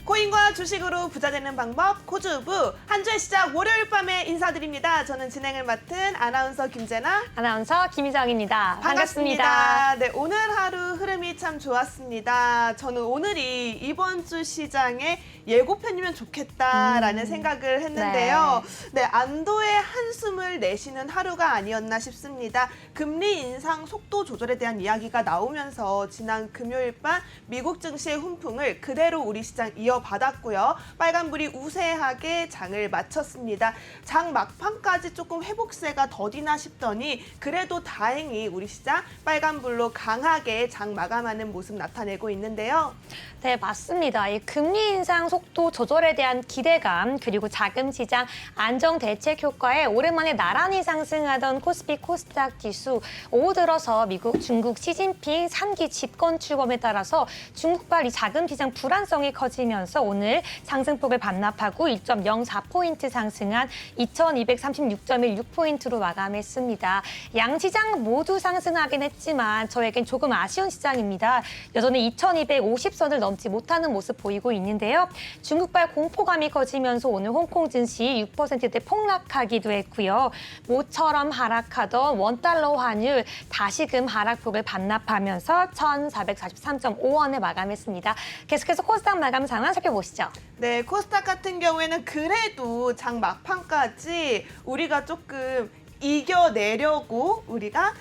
코인과 주식으로 부자 되는 방법 코주부 한 주의 시작 월요일 밤에 인사드립니다. 저는 진행을 맡은 아나운서 김재나, 아나운서 김희정입니다. 반갑습니다. 네, 오늘 하루 흐름이 참 좋았습니다. 저는 오늘이 이번 주 시장의 예고편이면 좋겠다라는 생각을 했는데요. 네, 안도의 한숨을 내쉬는 하루가 아니었나 싶습니다. 금리 인상 속도 조절에 대한 이야기가 나오면서 지난 금요일 밤 미국 증시의 훈풍을 그대로 우리 시장 이어받았고요. 빨간불이 우세하게 장을 마쳤습니다. 장 막판까지 조금 회복세가 더디나 싶더니 그래도 다행히 우리 시장 빨간불로 강하게 장 마감하는 모습 나타내고 있는데요. 네, 맞습니다. 이 금리 인상 속도 조절에 대한 기대감 그리고 자금 시장 안정 대책 효과에 오랜만에 나란히 상승하던 코스피 코스닥 지수 오후 들어서 미국, 중국 시진핑 3기 집권 출범에 따라서 중국발 이 자금 시장 불안성이 커지면서 오늘 상승폭을 반납하고 1.04포인트 상승한 2236.16포인트로 마감했습니다. 양 시장 모두 상승하긴 했지만 저에겐 조금 아쉬운 시장입니다. 여전히 2250선을 넘지 못하는 모습 보이고 있는데요. 중국발 공포감이 커지면서 오늘 홍콩 증시 6%대 폭락하기도 했고요. 모처럼 하락하던 원달러 환율 다시금 하락폭을 반납하면서 1,443.5원에 마감했습니다. 계속해서 코스닥 마감 상황 살펴보시죠. 네, 코스닥 같은 경우에는 그래도 장 막판까지 우리가 조금 이겨내려고 우리가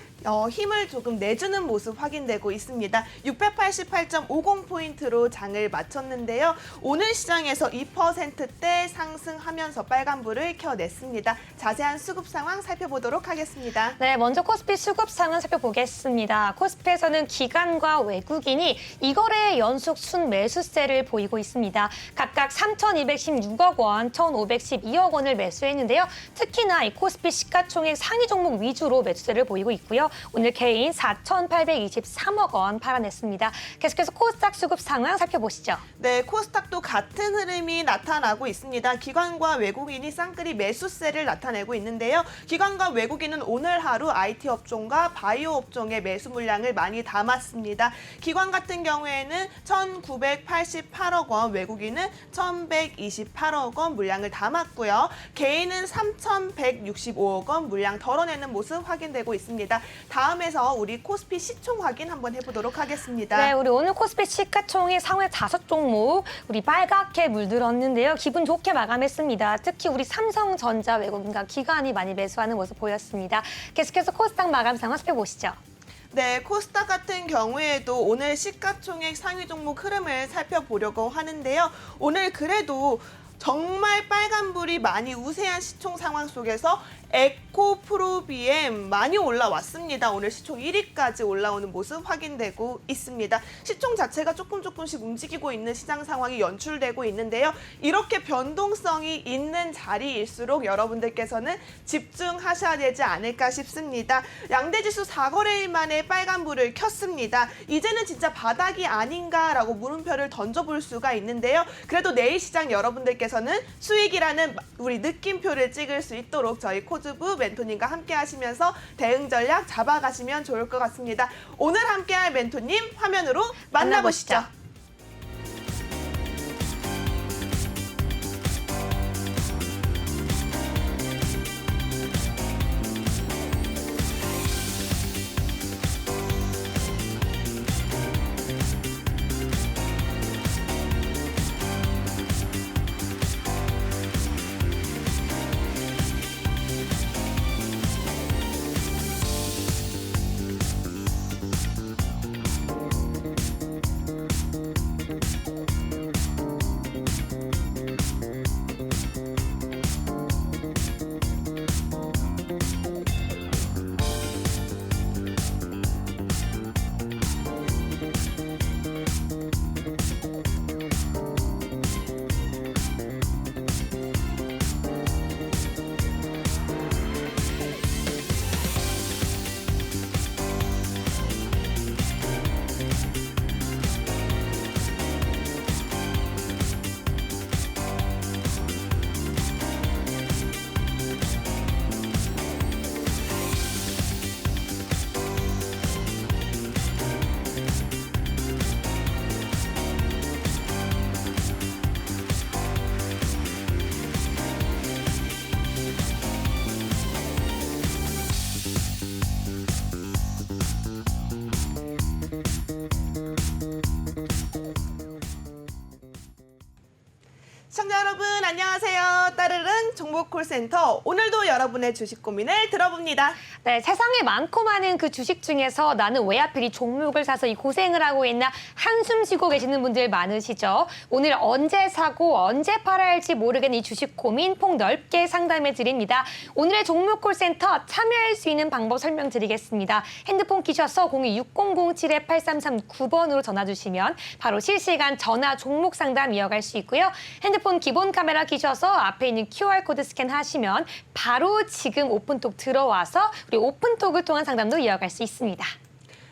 힘을 조금 내주는 모습 확인되고 있습니다. 688.50포인트로 장을 마쳤는데요. 오늘 시장에서 2%대 상승하면서 빨간불을 켜냈습니다. 자세한 수급 상황 살펴보도록 하겠습니다. 네, 먼저 코스피 수급 상황 살펴보겠습니다. 코스피에서는 기관과 외국인이 이거래의 연속 순매수세를 보이고 있습니다. 각각 3,216억 원, 1,512억 원을 매수했는데요. 특히나 이 코스피 시가총액 상위 종목 위주로 매수세를 보이고 있고요. 오늘 개인 4,823억 원 팔아냈습니다. 계속해서 코스닥 수급 상황 살펴보시죠. 네, 코스닥도 같은 흐름이 나타나고 있습니다. 기관과 외국인이 쌍끌이 매수세를 나타내고 있는데요. 기관과 외국인은 오늘 하루 IT 업종과 바이오 업종의 매수 물량을 많이 담았습니다. 기관 같은 경우에는 1,988억 원, 외국인은 1,128억 원 물량을 담았고요. 개인은 3,165억 원 물량 덜어내는 모습 확인되고 있습니다. 다음에서 우리 코스피 시총 확인 한번 해보도록 하겠습니다. 네, 우리 오늘 코스피 시가총액 상위 5종목 우리 빨갛게 물들었는데요. 기분 좋게 마감했습니다. 특히 우리 삼성전자 외국인과 기관이 많이 매수하는 모습 보였습니다. 계속해서 코스닥 마감 상황 살펴보시죠. 네, 코스닥 같은 경우에도 오늘 시가총액 상위 종목 흐름을 살펴보려고 하는데요. 오늘 그래도 정말 빨간불이 많이 우세한 시총 상황 속에서 에코프로비엠 많이 올라왔습니다. 오늘 시총 1위까지 올라오는 모습 확인되고 있습니다. 시총 자체가 조금씩 움직이고 있는 시장 상황이 연출되고 있는데요. 이렇게 변동성이 있는 자리일수록 여러분들께서는 집중하셔야 되지 않을까 싶습니다. 양대지수 4거래일 만에 빨간불을 켰습니다. 이제는 진짜 바닥이 아닌가라고 물음표를 던져볼 수가 있는데요. 그래도 내일 시장 여러분들께서는 수익이라는 우리 느낌표를 찍을 수 있도록 저희 코주부 멘토님과 함께 하시면서 대응 전략 잡아가시면 좋을 것 같습니다. 오늘 함께할 멘토님 화면으로 만나보시죠. 시청자 여러분 안녕하세요. 따르릉 종목콜센터 오늘도 여러분의 주식 고민을 들어봅니다. 네, 세상에 많고 많은 그 주식 중에서 나는 왜 하필 이 종목을 사서 이 고생을 하고 있나 한숨 쉬고 계시는 분들 많으시죠. 오늘 언제 사고 언제 팔아야 할지 모르겠는 이 주식 고민 폭 넓게 상담해 드립니다. 오늘의 종목콜센터 참여할 수 있는 방법 설명드리겠습니다. 핸드폰 키셔서 026007-8339번으로 전화 주시면 바로 실시간 전화 종목 상담 이어갈 수 있고요. 핸드폰 기본 카메라 키셔서 앞에 있는 QR코드 스캔하시면 바로 지금 오픈톡 들어와서 우리 오픈톡을 통한 상담도 이어갈 수 있습니다.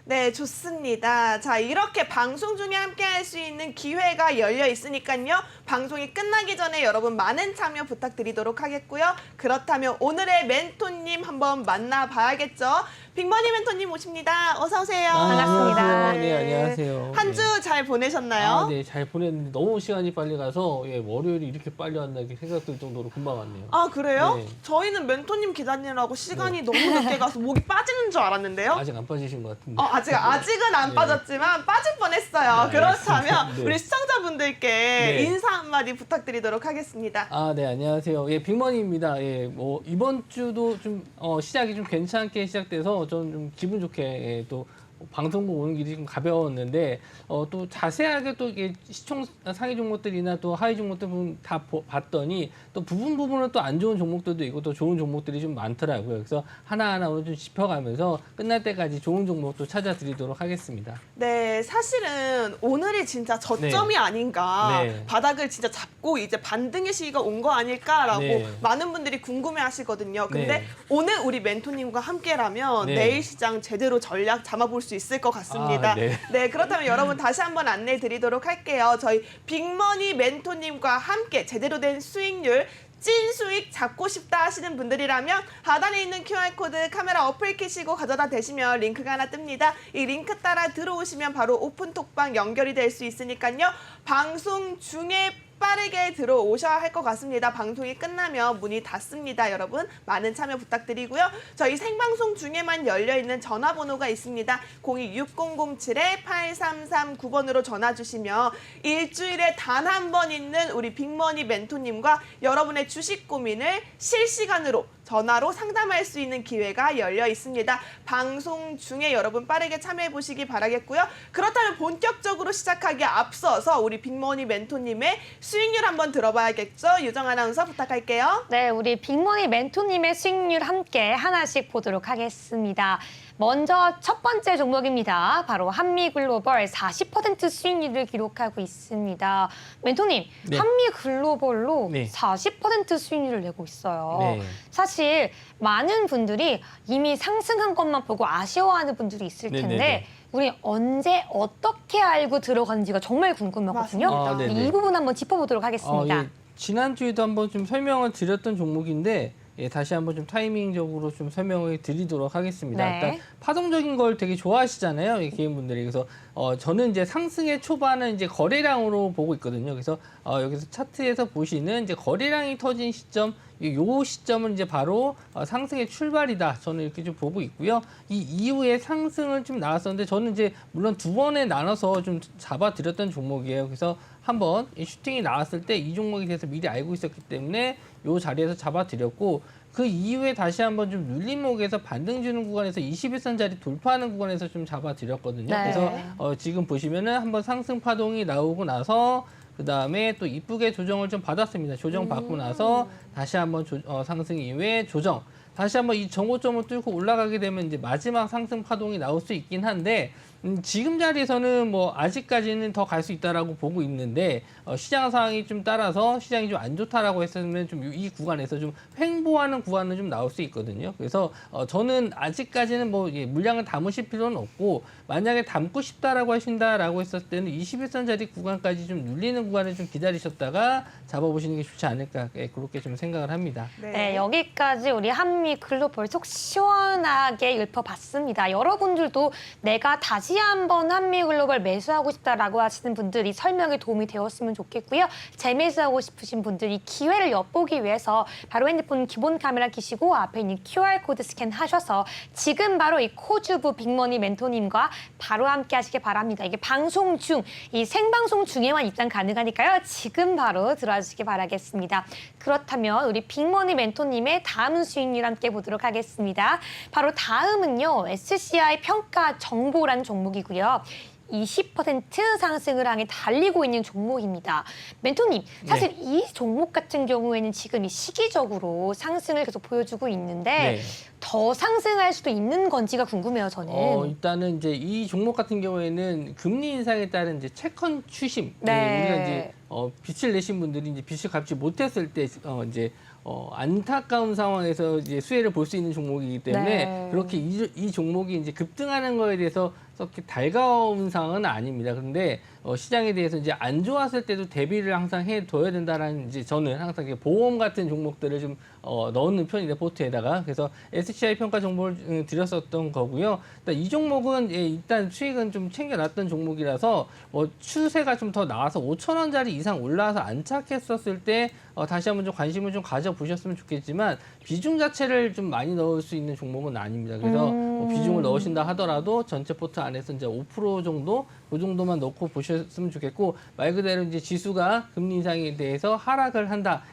네, 좋습니다. 자, 이렇게 방송 중에 함께 할 수 있는 기회가 열려 있으니까요. 방송이 끝나기 전에 여러분 많은 참여 부탁드리도록 하겠고요. 그렇다면 오늘의 멘토님 한번 만나봐야겠죠. 빅머니 멘토님 모십니다. 어서 오세요. 반갑습니다. 안녕하세요. 네, 안녕하세요. 한 주 잘 보내셨나요? 네, 잘 보냈는데 너무 시간이 빨리 가서 월요일이 이렇게 빨리 왔나 이렇게 생각들 정도로 금방 왔네요. 아, 그래요? 네. 저희는 멘토님 기다리느라고 시간이 너무 늦게 가서 목이 빠지는 줄 알았는데요. 아직 안 빠지신 것 같은데. 아직은 안 네. 빠졌지만 빠질 뻔했어요. 네, 그렇다면 알겠습니다. 네. 우리 시청자분들께 네. 인사 한마디 부탁드리도록 하겠습니다. 네, 안녕하세요. 빅머니입니다. 뭐 이번 주도 좀 시작이 좀 괜찮게 시작돼서 저는 좀 기분 좋게 또 방송국 오는 길이 좀 가벼웠는데 또 자세하게 또 이게 시총 상위 종목들이나 또 하위 종목들 다 봤더니 또 부분은 또 안 좋은 종목들도 있고 또 좋은 종목들이 좀 많더라고요. 그래서 하나하나 오늘 좀 짚어가면서 끝날 때까지 좋은 종목도 찾아드리도록 하겠습니다. 네, 사실은 오늘이 진짜 저점이 네. 아닌가, 네. 바닥을 진짜 잡고 이제 반등의 시기가 온 거 아닐까라고 네. 많은 분들이 궁금해하시거든요. 근데 네. 오늘 우리 멘토님과 함께라면 네. 내일 시장 제대로 전략 잡아볼 수 있을 것 같습니다. 네. 네, 그렇다면 여러분 다시 한번 안내해 드리도록 할게요. 저희 빅머니 멘토님과 함께 제대로 된 수익률 찐 수익 잡고 싶다 하시는 분들이라면 하단에 있는 QR코드 카메라 어플 켜시고 가져다 대시면 링크가 하나 뜹니다. 이 링크 따라 들어오시면 바로 오픈톡방 연결이 될 수 있으니까요. 방송 중에 빠르게 들어오셔야 할 것 같습니다. 방송이 끝나면 문이 닫습니다. 여러분 많은 참여 부탁드리고요. 저희 생방송 중에만 열려있는 전화번호가 있습니다. 026007-8339번으로 전화 주시면 일주일에 단 한 번 있는 우리 빅머니 멘토님과 여러분의 주식 고민을 실시간으로 전화로 상담할 수 있는 기회가 열려 있습니다. 방송 중에 여러분 빠르게 참여해 보시기 바라겠고요. 그렇다면 본격적으로 시작하기에 앞서서 우리 빅머니 멘토님의 수익률 한번 들어봐야겠죠? 유정 아나운서 부탁할게요. 네, 우리 빅머니 멘토님의 수익률 함께 하나씩 보도록 하겠습니다. 먼저 첫 번째 종목입니다. 바로 한미글로벌 40% 수익률을 기록하고 있습니다. 멘토님, 네. 한미글로벌로 네. 40% 수익률을 내고 있어요. 네. 사실 많은 분들이 이미 상승한 것만 보고 아쉬워하는 분들이 있을 텐데 네네네. 우리 언제 어떻게 알고 들어갔는지가 정말 궁금하거든요. 맞습니다. 네네. 이 부분 한번 짚어보도록 하겠습니다. 지난주에도 한번 좀 설명을 드렸던 종목인데 다시 한번 좀 타이밍적으로 좀 설명을 드리도록 하겠습니다. 네. 일단 파동적인 걸 되게 좋아하시잖아요, 이 개인분들이. 그래서 저는 이제 상승의 초반은 이제 거래량으로 보고 있거든요. 그래서 여기서 차트에서 보시는 이제 거래량이 터진 시점, 요 시점은 이제 바로 상승의 출발이다. 저는 이렇게 좀 보고 있고요. 이 이후에 상승을 좀 나왔었는데 저는 이제 물론 두 번에 나눠서 좀 잡아드렸던 종목이에요. 그래서 한번 이 슈팅이 나왔을 때 이 종목에 대해서 미리 알고 있었기 때문에 이 자리에서 잡아드렸고 그 이후에 다시 한번 좀 눌림목에서 반등 주는 구간에서 21선 자리 돌파하는 구간에서 좀 잡아드렸거든요. 네. 그래서 지금 보시면은 한번 상승 파동이 나오고 나서 그 다음에 또 이쁘게 조정을 좀 받았습니다. 조정 받고 나서 다시 한번 상승 이후에 조정. 다시 한번 이 정고점을 뚫고 올라가게 되면 이제 마지막 상승 파동이 나올 수 있긴 한데 지금 자리에서는 뭐 아직까지는 더 갈 수 있다라고 보고 있는데 시장 상황이 좀 따라서 시장이 좀 안 좋다라고 했으면 좀 이 구간에서 좀 횡보하는 구간은 좀 나올 수 있거든요. 그래서 저는 아직까지는 뭐 물량을 담으실 필요는 없고 만약에 담고 싶다라고 하신다라고 했었을 때는 21선 자리 구간까지 좀 눌리는 구간을 좀 기다리셨다가 잡아보시는 게 좋지 않을까 그렇게 좀 생각을 합니다. 네, 여기까지 우리 한미 글로벌 속 시원하게 읊어봤습니다. 여러분들도 내가 다시 다시 한번 한미글로벌 매수하고 싶다라고 하시는 분들이 설명에 도움이 되었으면 좋겠고요. 재매수하고 싶으신 분들이 기회를 엿보기 위해서 바로 핸드폰 기본 카메라 켜시고 앞에 있는 QR코드 스캔하셔서 지금 바로 이 코주부 빅머니 멘토님과 바로 함께 하시길 바랍니다. 이게 방송 중, 이 생방송 중에만 입장 가능하니까요. 지금 바로 들어와 주시기 바라겠습니다. 그렇다면 우리 빅머니 멘토님의 다음 수익률 함께 보도록 하겠습니다. 바로 다음은요. SCI 평가 정보라는 종목이고요. 20% 상승을 향해 달리고 있는 종목입니다. 멘토님, 사실 이 종목 같은 경우에는 지금 이 시기적으로 상승을 계속 보여주고 있는데 네. 더 상승할 수도 있는 건지가 궁금해요, 저는. 일단은 이제 이 종목 같은 경우에는 금리 인상에 따른 이제 채권 추심, 네. 우리가 이제 빚을 내신 분들이 이제 빚을 갚지 못했을 때 이제 안타까운 상황에서 이제 수혜를 볼 수 있는 종목이기 때문에 네. 그렇게 이 종목이 이제 급등하는 거에 대해서 그렇게 달가운 상황은 아닙니다. 그런데 시장에 대해서 이제 안 좋았을 때도 대비를 항상 해둬야 된다라는 이제 저는 항상 이렇게 보험 같은 종목들을 좀 넣는 편인데 포트에다가 그래서 SCI 평가 정보를 드렸었던 거고요. 일단 이 종목은 일단 수익은 좀 챙겨놨던 종목이라서 추세가 좀 더 나와서 5,000원짜리 이상 올라와서 안착했었을 때 다시 한번 좀 관심을 좀 가져보셨으면 좋겠지만 비중 자체를 좀 많이 넣을 수 있는 종목은 아닙니다. 그래서 비중을 넣으신다 하더라도 전체 포트 안에서 이제 5% 정도 그 정도만 넣고 보셨으면 좋겠고 말 그대로 이제 지수가 금리 인상에 대해서 하락을 한다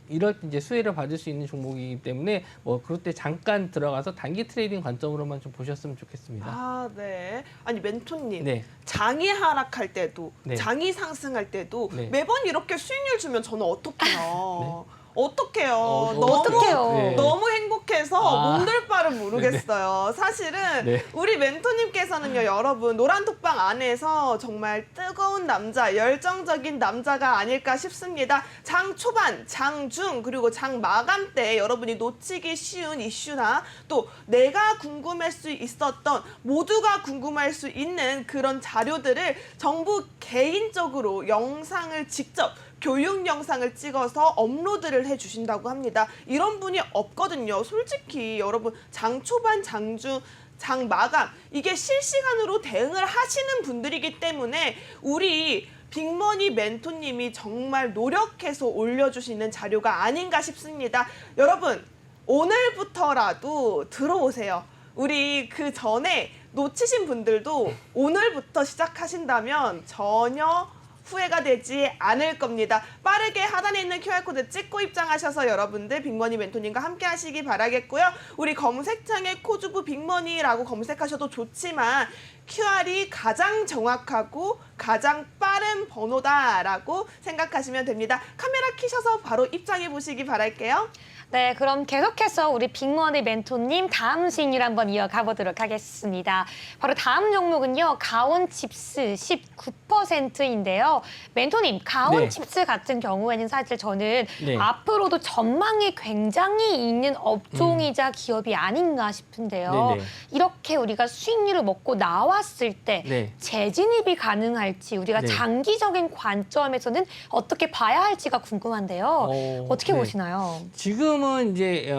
이럴 때 이제 수혜를 받을 수 있는 종목이기 때문에 그럴 때 잠깐 들어가서 단기 트레이딩 관점으로만 좀 보셨으면 좋겠습니다. 아, 네. 아니, 멘토님. 네. 장이 하락할 때도, 네. 장이 상승할 때도 네. 매번 이렇게 수익률 주면 저는 어떡해요? 어떡해요? 어떡해요? 네. 너무 행복해서 아. 몸둘 바를 모르겠어요. 사실은 네. 우리 멘토님께서는요, 여러분, 노란톡방 안에서 정말 뜨거운 남자, 열정적인 남자가 아닐까 싶습니다. 장 초반, 장 중, 그리고 장 마감 때 여러분이 놓치기 쉬운 이슈나 또 내가 궁금할 수 있었던, 모두가 궁금할 수 있는 그런 자료들을 정부 개인적으로 영상을 직접 교육 영상을 찍어서 업로드를 해주신다고 합니다. 이런 분이 없거든요. 솔직히 여러분 장 초반, 장 중, 장 마감 이게 실시간으로 대응을 하시는 분들이기 때문에 우리 빅머니 멘토님이 정말 노력해서 올려주시는 자료가 아닌가 싶습니다. 여러분 오늘부터라도 들어오세요. 우리 그 전에 놓치신 분들도 오늘부터 시작하신다면 전혀 후회가 되지 않을 겁니다. 빠르게 하단에 있는 QR코드 찍고 입장하셔서 여러분들 빅머니 멘토님과 함께 하시기 바라겠고요. 우리 검색창에 코주부 빅머니라고 검색하셔도 좋지만 QR이 가장 정확하고 가장 빠른 번호다라고 생각하시면 됩니다. 카메라 켜셔서 바로 입장해 보시기 바랄게요. 네, 그럼 계속해서 우리 빅머니 멘토님 다음 수익률 한번 이어가 보도록 하겠습니다. 바로 다음 종목은요. 가온칩스 19%인데요. 멘토님, 가온칩스 같은 경우에는 사실 저는 네. 앞으로도 전망이 굉장히 있는 업종이자 기업이 아닌가 싶은데요. 네네. 이렇게 우리가 수익률을 먹고 나왔을 때 네. 재진입이 가능할지 우리가 네. 장기적인 관점에서는 어떻게 봐야 할지가 궁금한데요. 어떻게 네. 보시나요? 지금은 이제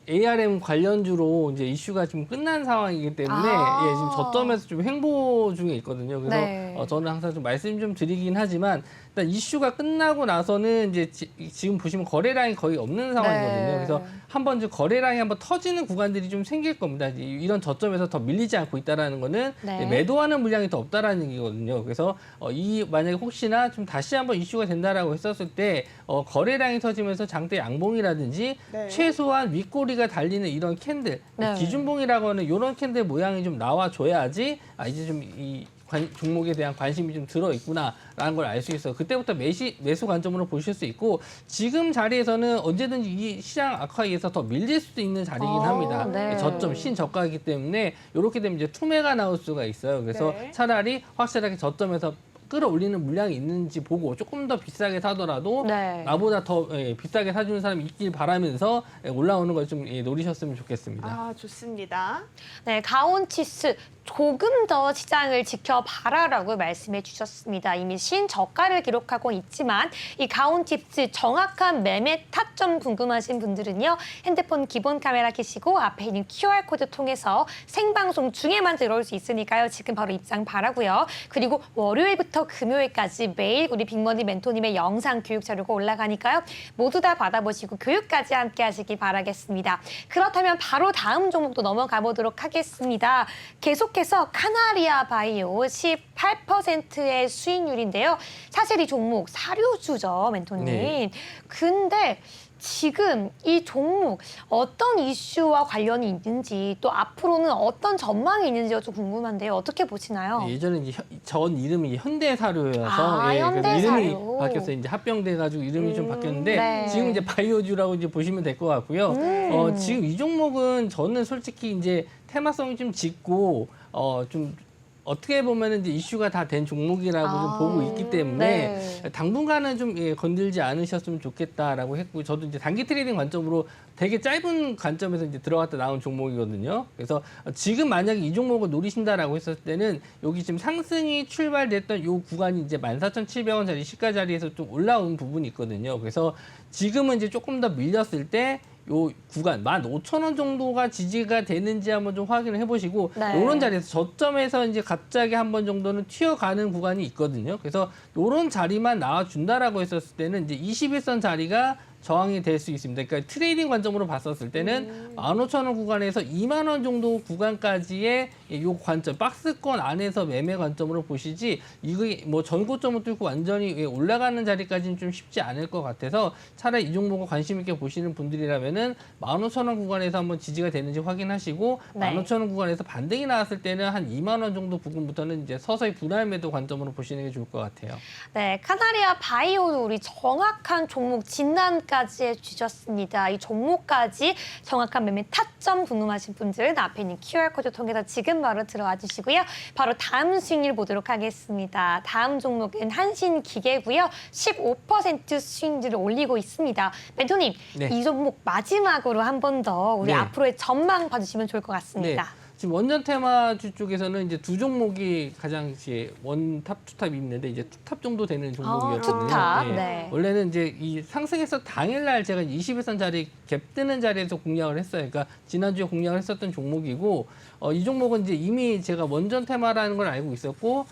ARM 관련주로 이제 이슈가 지금 끝난 상황이기 때문에 지금 저점에서 좀 횡보 중에 있거든요. 그래서 네. 저는 항상 좀 말씀 좀 드리긴 하지만 일단 이슈가 끝나고 나서는 이제 지금 보시면 거래량이 거의 없는 상황이거든요. 네. 그래서 한번 이제 거래량이 한번 터지는 구간들이 좀 생길 겁니다. 이런 저점에서 더 밀리지 않고 있다라는 거는 네. 매도하는 물량이 더 없다라는 얘기거든요. 그래서 만약에 혹시나 좀 다시 한번 이슈가 된다라고 했었을 때 거래량이 터지면서 장대 양봉이라든지 네. 최소한 윗꼬리가 달리는 이런 캔들, 네. 기준봉이라고 하는 이런 캔들 모양이 좀 나와줘야지 이제 좀 이 종목에 대한 관심이 좀 들어있구나라는 걸 알 수 있어요. 그때부터 매수 관점으로 보실 수 있고 지금 자리에서는 언제든지 이 시장 악화에 의해서 더 밀릴 수도 있는 자리이긴 합니다. 네. 저점, 신저가이기 때문에 이렇게 되면 이제 투매가 나올 수가 있어요. 그래서 네. 차라리 확실하게 저점에서 끌어올리는 물량이 있는지 보고 조금 더 비싸게 사더라도 네. 나보다 더 비싸게 사주는 사람이 있길 바라면서 올라오는 걸 좀 노리셨으면 좋겠습니다. 아, 좋습니다. 네, 가온치스 조금 더 시장을 지켜봐라라고 말씀해 주셨습니다. 이미 신저가를 기록하고 있지만 이 가온칩스 정확한 매매 타점 궁금하신 분들은요. 핸드폰 기본 카메라 켜시고 앞에 있는 QR코드 통해서 생방송 중에만 들어올 수 있으니까요. 지금 바로 입장 바라고요. 그리고 월요일부터 금요일까지 매일 우리 빅머니 멘토님의 영상 교육 자료가 올라가니까요. 모두 다 받아보시고 교육까지 함께 하시기 바라겠습니다. 그렇다면 바로 다음 종목도 넘어가 보도록 하겠습니다. 계속해서 카나리아 바이오 18%의 수익률인데요. 사실 이 종목 사료주죠, 멘토님. 네. 근데 지금 이 종목 어떤 이슈와 관련이 있는지 또 앞으로는 어떤 전망이 있는지가 좀 궁금한데요. 어떻게 보시나요? 예전에 이제 전 이름이 현대사료여서 아, 그래서 현대사료. 이름이 바뀌었어요. 이제 합병돼가지고 이름이 좀 바뀌었는데 네. 지금 이제 바이오주라고 이제 보시면 될 것 같고요. 지금 이 종목은 저는 솔직히 이제 테마성이 좀 짙고 좀 어떻게 보면은 이제 이슈가 다 된 종목이라고 좀 보고 있기 때문에 네. 당분간은 좀 건들지 않으셨으면 좋겠다라고 했고 저도 이제 단기 트레이딩 관점으로 되게 짧은 관점에서 이제 들어갔다 나온 종목이거든요. 그래서 지금 만약에 이 종목을 노리신다라고 했을 때는 여기 지금 상승이 출발됐던 요 구간이 이제 14,700원짜리 시가 자리에서 좀 올라온 부분이 있거든요. 그래서 지금은 이제 조금 더 밀렸을 때 요 구간 15,000원 정도가 지지가 되는지 한번 좀 확인을 해보시고 네. 이런 자리에서 저점에서 이제 갑자기 한 번 정도는 튀어가는 구간이 있거든요. 그래서 이런 자리만 나와준다라고 했었을 때는 이제 21선 자리가 저항이 될 수 있습니다. 그러니까 트레이딩 관점으로 봤었을 때는 15,000원 구간에서 2만 원 정도 구간까지의 요 관점, 박스권 안에서 매매 관점으로 보시지 이거 뭐 전고점을 뚫고 완전히 올라가는 자리까지는 좀 쉽지 않을 것 같아서 차라리 이 종목을 관심 있게 보시는 분들이라면은 15,000원 구간에서 한번 지지가 되는지 확인하시고 네. 15,000원 구간에서 반등이 나왔을 때는 한 2만 원 정도 부분부터는 이제 서서히 분할 매도 관점으로 보시는 게 좋을 것 같아요. 네, 카나리아 바이오도 우리 정확한 종목 진단까지 해주셨습니다. 이 종목까지 정확한 매매 타점 궁금하신 분들은 앞에 있는 QR코드 통해서 지금 바로 들어와 주시고요. 바로 다음 수익률 보도록 하겠습니다. 다음 종목은 한신기계고요. 15% 수익률을 올리고 있습니다. 멘토님, 네. 이 종목 마지막으로 한 번 더 우리 네. 앞으로의 전망 봐주시면 좋을 것 같습니다. 지금 원전 테마주 쪽에서는 이제 두 종목이 가장 이제 원탑, 투탑이 있는데 이제 투탑 정도 되는 종목이었거든요. 투탑. 네. 네. 원래는 이제 이 상승해서 당일날 제가 21선 자리 갭 뜨는 자리에서 공략을 했어요. 그러니까 지난주에 공략을 했었던 종목이고 이 종목은 이제 이미 제가 원전 테마라는 걸 알고 있었고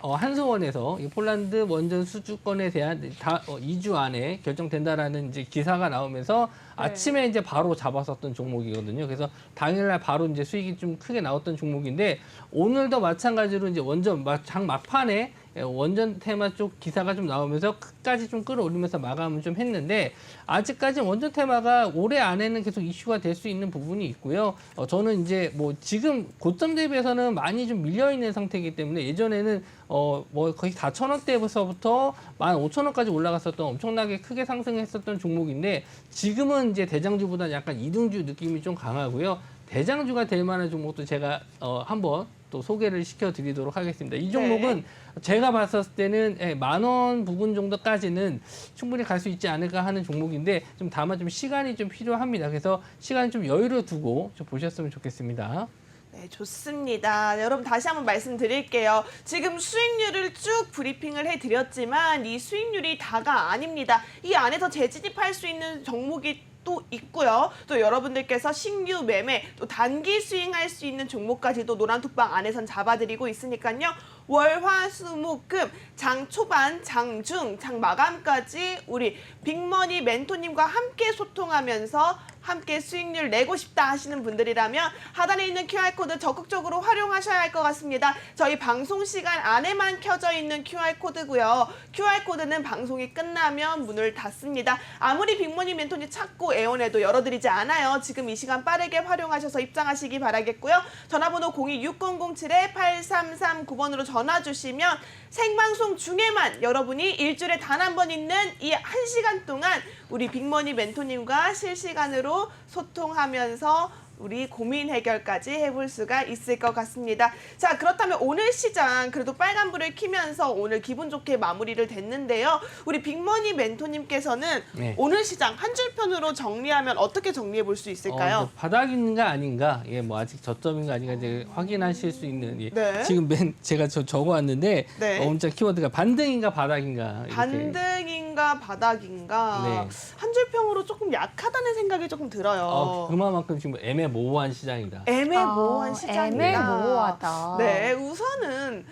한수원에서 이 폴란드 원전 수주권에 대한 2주 안에 결정된다라는 이제 기사가 나오면서 아침에 이제 바로 잡았었던 종목이거든요. 그래서 당일날 바로 이제 수익이 좀 크게 나왔던 종목인데 오늘도 마찬가지로 이제 원전 장 막판에 원전 테마 쪽 기사가 좀 나오면서 끝까지 좀 끌어올리면서 마감을 좀 했는데 아직까지 원전 테마가 올해 안에는 계속 이슈가 될 수 있는 부분이 있고요. 저는 이제 뭐 지금 고점 대비해서는 많이 좀 밀려 있는 상태이기 때문에 예전에는 뭐 거의 4,000원대에서부터 15,000원까지 올라갔었던 엄청나게 크게 상승했었던 종목인데 지금은 이제 대장주보다 약간 이등주 느낌이 좀 강하고요. 대장주가 될 만한 종목도 제가 한번 또 소개를 시켜드리도록 하겠습니다. 이 종목은 제가 봤었을 때는 10,000원 부분 정도까지는 충분히 갈 수 있지 않을까 하는 종목인데 좀 다만 좀 시간이 좀 필요합니다. 그래서 시간 좀 여유를 두고 좀 보셨으면 좋겠습니다. 네, 좋습니다. 여러분 다시 한번 말씀드릴게요. 지금 수익률을 쭉 브리핑을 해드렸지만 이 수익률이 다가 아닙니다. 이 안에서 재진입할 수 있는 종목이 또 있고요. 또 여러분들께서 신규 매매, 또 단기 수익할 수 있는 종목까지도 노란톡방 안에선 잡아드리고 있으니까요. 월, 화, 수, 목, 금, 장 초반, 장 중, 장 마감까지 우리 빅머니 멘토님과 함께 소통하면서 함께 수익률 내고 싶다 하시는 분들이라면 하단에 있는 QR코드 적극적으로 활용하셔야 할 것 같습니다. 저희 방송 시간 안에만 켜져 있는 QR코드고요. QR코드는 방송이 끝나면 문을 닫습니다. 아무리 빅머니 멘토님 찾고 애원해도 열어드리지 않아요. 지금 이 시간 빠르게 활용하셔서 입장하시기 바라겠고요. 전화번호 02-6007-8339번으로 전화 주시면 생방송 중에만 여러분이 일주일에 단 한 번 있는 이 1시간 동안 우리 빅머니 멘토님과 실시간으로 소통하면서 우리 고민 해결까지 해볼 수가 있을 것 같습니다. 자, 그렇다면 오늘 시장 그래도 빨간불을 켜면서 오늘 기분 좋게 마무리를 됐는데요. 우리 빅머니 멘토님께서는 네. 오늘 시장 한 줄편으로 정리하면 어떻게 정리해 볼 수 있을까요? 이제 바닥인가 아닌가, 뭐 아직 저점인가 아닌가 이제 확인하실 수 있는 네. 지금 제가 적어왔는데 네. 문자 키워드가 반등인가 바닥인가 이렇게. 반등인가 바닥인가 네. 한 줄평으로 조금 약하다는 생각이 조금 들어요. 그만큼 지금 애매모호한 시장이다. 애매모호한 시장이다. 애매모호하다. 네, 우선은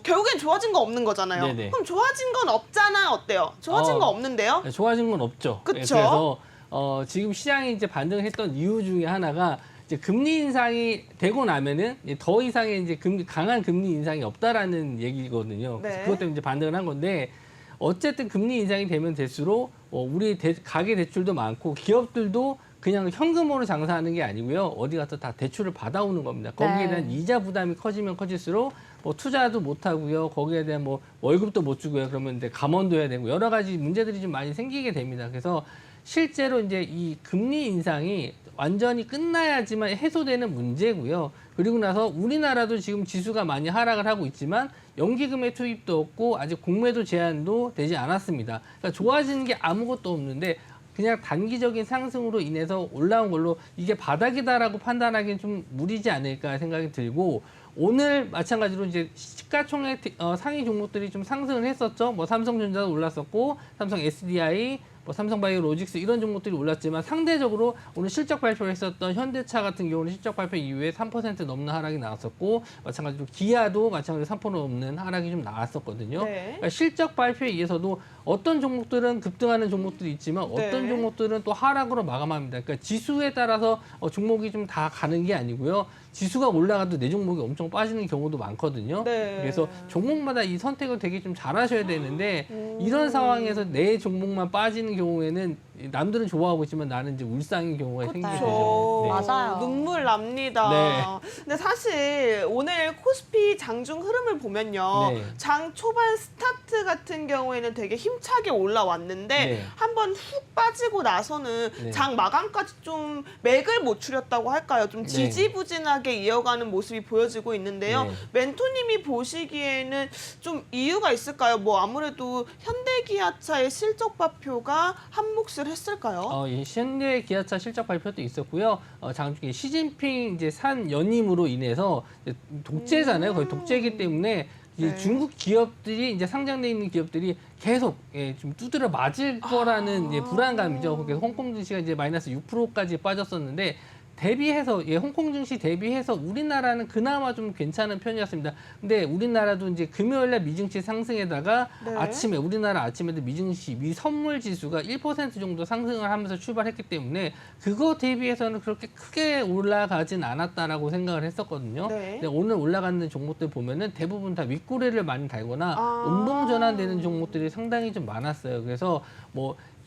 결국엔 좋아진 거 없는 거잖아요. 네네. 그럼 좋아진 건 없잖아. 어때요? 좋아진 거 없는데요? 좋아진 건 없죠. 그쵸? 그래서 지금 시장이 이제 반등했던 이유 중에 하나가 이제 금리 인상이 되고 나면은 더 이상의 이제 강한 금리 인상이 없다라는 얘기거든요. 그래서 네. 그것 때문에 이제 반등을 한 건데 어쨌든 금리 인상이 되면 될수록 우리 가계 대출도 많고 기업들도 그냥 현금으로 장사하는 게 아니고요. 어디 가서 다 대출을 받아오는 겁니다. 거기에 네. 대한 이자 부담이 커지면 커질수록 투자도 못 하고요. 거기에 대한 월급도 못 주고요. 그러면 이제 감원도 해야 되고 여러 가지 문제들이 좀 많이 생기게 됩니다. 그래서 실제로 이제 이 금리 인상이 완전히 끝나야지만 해소되는 문제고요. 그리고 나서 우리나라도 지금 지수가 많이 하락을 하고 있지만 연기금의 투입도 없고 아직 공매도 제한도 되지 않았습니다. 그러니까 좋아지는 게 아무것도 없는데 그냥 단기적인 상승으로 인해서 올라온 걸로 이게 바닥이다라고 판단하기는 좀 무리지 않을까 생각이 들고 오늘 마찬가지로 이제 시가총액 상위 종목들이 좀 상승을 했었죠. 삼성전자도 올랐었고 삼성 SDI, 삼성바이오로직스 이런 종목들이 올랐지만 상대적으로 오늘 실적 발표를 했었던 현대차 같은 경우는 실적 발표 이후에 3% 넘는 하락이 나왔었고 마찬가지로 기아도 마찬가지로 3% 넘는 하락이 좀 나왔었거든요. 네. 그러니까 실적 발표에 의해서도 어떤 종목들은 급등하는 종목들이 있지만 어떤 네. 종목들은 또 하락으로 마감합니다. 그러니까 지수에 따라서 종목이 좀 다 가는 게 아니고요. 지수가 올라가도 내 종목이 엄청 빠지는 경우도 많거든요. 네. 그래서 종목마다 이 선택을 되게 좀 잘하셔야 되는데 이런 상황에서 내 종목만 빠지는 경우에는 남들은 좋아하고 있지만 나는 이제 울상인 경우가 생기게 되죠. 그렇죠. 네. 맞아요. 눈물 납니다. 네. 근데 사실 오늘 코스피 장중 흐름을 보면요. 네. 장 초반 스타트 같은 경우에는 되게 힘차게 올라왔는데 네. 한번 훅 빠지고 나서는 네. 장 마감까지 좀 맥을 못 추렸다고 할까요? 좀 네. 지지부진하게 이어가는 모습이 보여지고 있는데요. 네. 멘토님이 보시기에는 좀 이유가 있을까요? 아무래도 현대기아차의 실적 발표가 한 몫을 했을까요? 이 현대 기아차 실적 발표도 있었고요. 장중에 시진핑 이제 산 연임으로 인해서 이제 독재잖아요. 거의 독재이기 때문에 이 네. 중국 기업들이 이제 상장돼 있는 기업들이 계속 좀 두드려 맞을 거라는 불안감이죠. 그래서 홍콩 증시가 이제 마이너스 6%까지 빠졌었는데 대비해서 홍콩 증시 대비해서 우리나라는 그나마 좀 괜찮은 편이었습니다. 근데 우리나라도 이제 금요일날 미증시 상승에다가 네. 우리나라 아침에도 미증시 미선물 지수가 1% 정도 상승을 하면서 출발했기 때문에 그거 대비해서는 그렇게 크게 올라가진 않았다라고 생각을 했었거든요. 네. 근데 오늘 올라가는 종목들 보면은 대부분 다 윗꼬리를 많이 달거나 아. 음봉 전환되는 종목들이 상당히 좀 많았어요. 그래서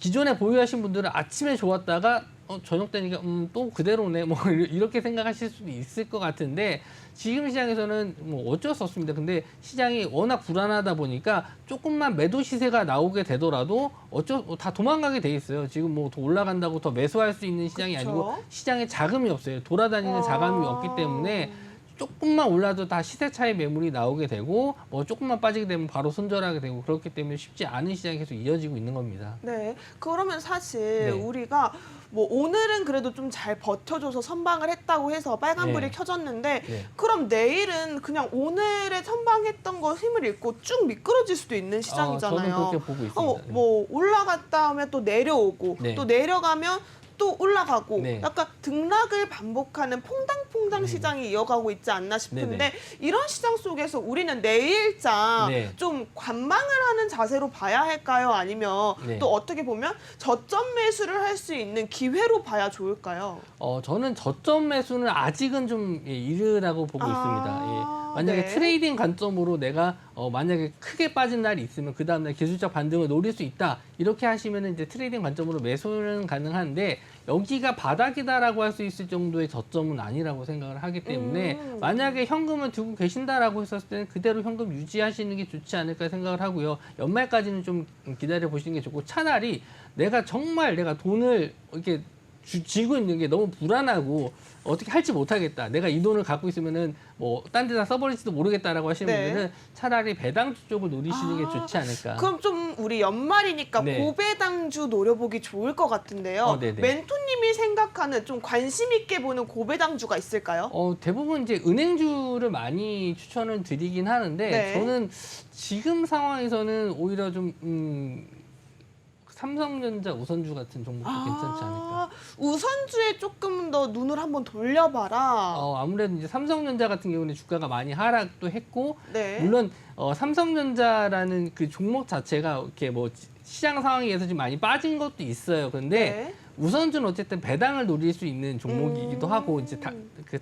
기존에 보유하신 분들은 아침에 좋았다가 저녁 되니까 또 그대로네 이렇게 생각하실 수도 있을 것 같은데 지금 시장에서는 어쩔 수 없습니다. 근데 시장이 워낙 불안하다 보니까 조금만 매도 시세가 나오게 되더라도 다 도망가게 돼 있어요. 지금 더 올라간다고 더 매수할 수 있는 시장이 그쵸? 아니고 시장에 자금이 없어요. 돌아다니는 자금이 없기 때문에 조금만 올라도 다 시세 차익 매물이 나오게 되고 조금만 빠지게 되면 바로 손절하게 되고 그렇기 때문에 쉽지 않은 시장이 계속 이어지고 있는 겁니다. 네, 그러면 사실 네. 우리가 오늘은 그래도 좀 잘 버텨줘서 선방을 했다고 해서 빨간불이 네. 켜졌는데 네. 그럼 내일은 그냥 오늘에 선방했던 거 힘을 잃고 쭉 미끄러질 수도 있는 시장이잖아요. 저는 그렇게 보고 있습니다. 올라갔다 하면 또 내려오고 네. 또 내려가면 또 올라가고 네. 약간 등락을 반복하는 퐁당퐁당 시장이 이어가고 있지 않나 싶은데 네네. 이런 시장 속에서 우리는 내일장 네. 좀 관망을 하는 자세로 봐야 할까요? 아니면 네. 또 어떻게 보면 저점 매수를 할 수 있는 기회로 봐야 좋을까요? 저는 저점 매수는 아직은 좀 이르다고 보고 있습니다. 만약에 네. 트레이딩 관점으로 내가 만약에 크게 빠진 날이 있으면 그 다음날 기술적 반등을 노릴 수 있다. 이렇게 하시면 이제 트레이딩 관점으로 매수는 가능한데 여기가 바닥이다라고 할 수 있을 정도의 저점은 아니라고 생각을 하기 때문에 만약에 현금을 두고 계신다라고 했었을 때는 그대로 현금 유지하시는 게 좋지 않을까 생각을 하고요. 연말까지는 좀 기다려 보시는 게 좋고 차라리 내가 정말 내가 돈을 이렇게 쥐고 있는 게 너무 불안하고 어떻게 할지 못하겠다. 내가 이 돈을 갖고 있으면은 뭐 딴 데다 써버릴지도 모르겠다라고 하시는 네. 분들은 차라리 배당주 쪽을 노리시는 게 좋지 않을까. 그럼 좀 우리 연말이니까 네. 고배당주 노려보기 좋을 것 같은데요. 네네. 멘토님이 생각하는 좀 관심 있게 보는 고배당주가 있을까요? 대부분 이제 은행주를 많이 추천을 드리긴 하는데 네. 저는 지금 상황에서는 오히려 좀 삼성전자 우선주 같은 종목도 괜찮지 않을까. 우선주에 조금 더 눈을 한번 돌려봐라. 아무래도 이제 삼성전자 같은 경우는 주가가 많이 하락도 했고 네. 물론 삼성전자라는 그 종목 자체가 이렇게 뭐 시장 상황에 의해서 좀 많이 빠진 것도 있어요. 근데 네. 우선주는 어쨌든 배당을 노릴 수 있는 종목이기도 하고 이제 그